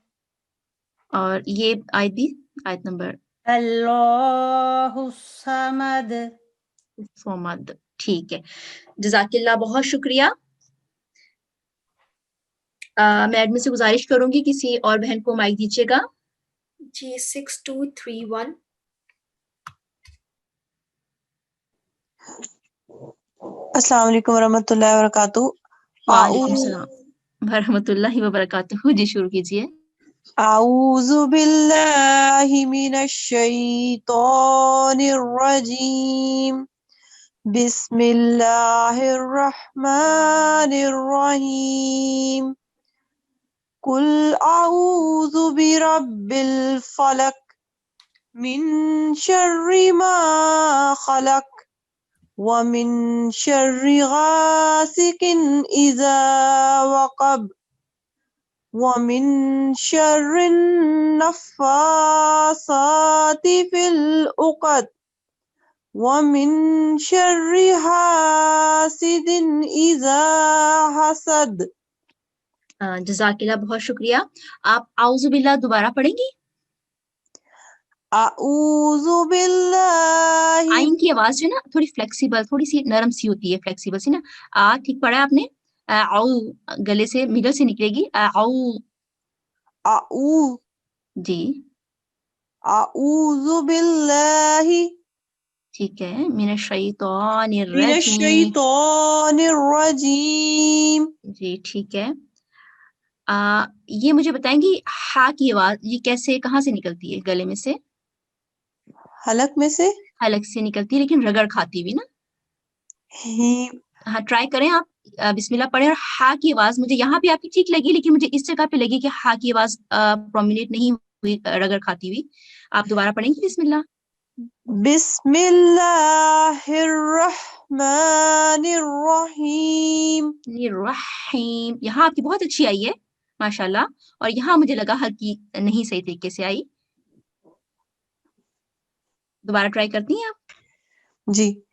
और ये आयत भी, आयत नंबर अल्लाहुस समद। समद, ठीक है। जज़ाकिल्लाह, बहुत शुक्रिया। मैं एडमिन से गुजारिश करूंगी किसी और बहन को माइक दीजिएगा। G6231। अस्सलाम वालेकुम वरहमतुल्लाहि वबरकातुहू। वालेकुम सलाम वरहमतुल्लाहि वबरकातुहू। जी, शुरू कीजिए। أعوذ بالله من الشيطان الرجيم بسم الله الرحمن الرحيم قل أعوذ برب الفلق من شر ما خلق ومن شر غاسق إذا وقب ومن شر النفاثات في العقد ومن شر حاسد إذا حسد. जज़ाकिल्लाह, बहुत शुक्रिया. आप आउज़ु बिल्लाह दोबारा पढ़ेंगी? अऊज़ु बिल्लाहि. आइन की आवाज जो है ना थोड़ी फ्लेक्सिबल, थोड़ी सी नरम सी होती है, फ्लेक्सिबल सी ना. ठीक पढ़ा आपने. आउ गले से मिडल से निकलेगी. आउ आउ जी. अऊज़ु बिल्लाहि. ठीक है. मिनश शैतानिर मिनश रजीम. शैतानिर रजीम. जी ठीक है. ये मुझे बताएंगी हा की आवाज ये कैसे कहाँ से निकलती है? गले में से, हलक में से, हलक से निकलती है लेकिन रगड़ खाती हुई ना. हाँ ट्राई करें आप. बिस्मिल्लाह पढ़े और हा की आवाज मुझे यहाँ पे आपकी ठीक लगी, लेकिन मुझे इस जगह पे लगी कि हा की आवाज प्रोमिनेट नहीं हुई, रगड़ खाती हुई. आप दोबारा पढ़ेंगी बिस्मिल्लाह. बिस्मिल्लाहिर्रहमानिर्रहीम. रहीम. यहाँ आपकी बहुत अच्छी आई है माशाल्लाह, और यहाँ मुझे लगा हल्की नहीं सही तरीके से आई. दोबारा ट्राई करती हैं आप? जी.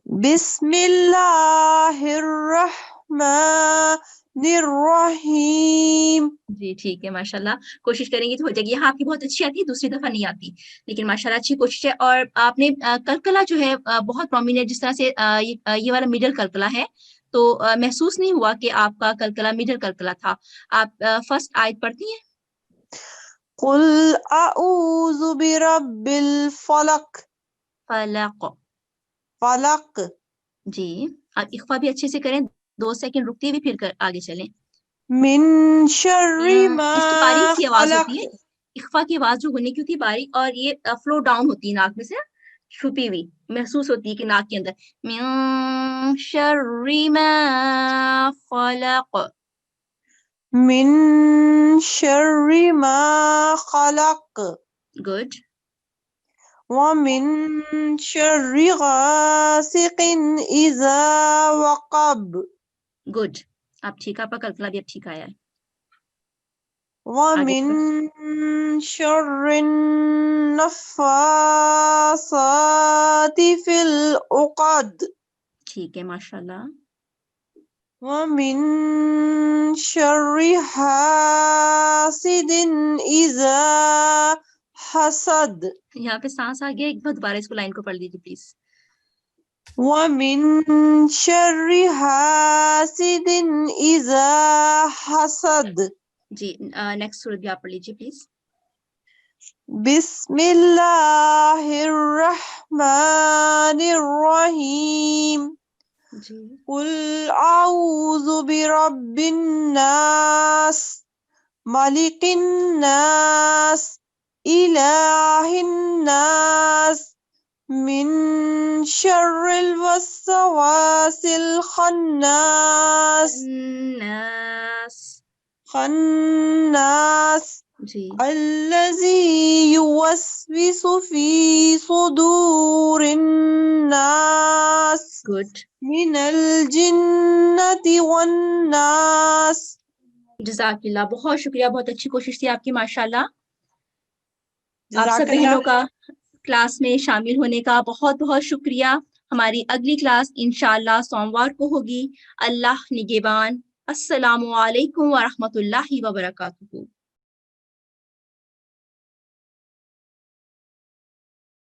बिस्मिल्लाहिर्रहमानिर्रहीम. जी ठीक है माशाल्लाह. कोशिश करेंगी तो हो जाएगी. यहाँ आपकी बहुत अच्छी आती है, दूसरी दफा नहीं आती, लेकिन माशाल्लाह अच्छी कोशिश है. और आपने कलकला जो है बहुत प्रोमिनेंट, जिस तरह से ये वाला मिडल कलकला है, तो महसूस नहीं हुआ कि आपका कलकला मिडल कलकला था. आप फर्स्ट आयत पढ़ती हैं? कुल अऊज़ु बिरब्बिल फलक. फलक. फलक. जी. आप इख्फा भी अच्छे से करें, 2 सेकंड रुकती हुई फिर आगे चलें. मिन शर्रि मा इसकी बारीक सी आवाज खलक. होती है. इख्फा की आवाज जो होने की होती है बारीक, और ये फ्लो डाउन होती है नाक में से, छुपी हुई महसूस होती है कि नाक के अंदर. मिन शर्रि मा खलक. मिन शर्रि मा खलक. गुड. वमिन शर्रि गासिकिन इज़ा वक़ब. गुड. आप ठीक, आपका कलकला भी अब ठीक आया है. वमिन शर्रिन नफ़्फ़ासाति फ़िल उक़द. ठीक है माशाल्लाह. वमिन शर्रि हासिदिन इज़ा हसद. यहाँ पे सांस आ गया, एक बार दोबारा इसको लाइन को पढ़ लीजिए प्लीज. वमिन शर्रि हासिदिन इज़ा हसद. जी. नेक्स्ट सूरत भी आप पढ़ लीजिए प्लीज. बिस्मिल्लाहिर्रहमानिर्रहीम. जी. कुल अऊज़ु बिरब्बिन नास मलिकिन नास इलाहिन नास मिन शर्रिल वस्वासिल खन्नास जी. अल्लज़ी युवस्विसु फी सुदूरिन नास. गुड. मिनल जिन्नति वन नास. जज़ाकिल्लाह, बहुत शुक्रिया. बहुत अच्छी कोशिश थी आपकी माशाल्लाह. आप सब जज़ाकल्लाह. बहनों का क्लास में शामिल होने का बहुत बहुत शुक्रिया. हमारी अगली क्लास इंशाअल्लाह सोमवार को होगी. अल्लाह निगहबान. अस्सलामु अलैकुम व रहमतुल्लाहि व बरकातुहू.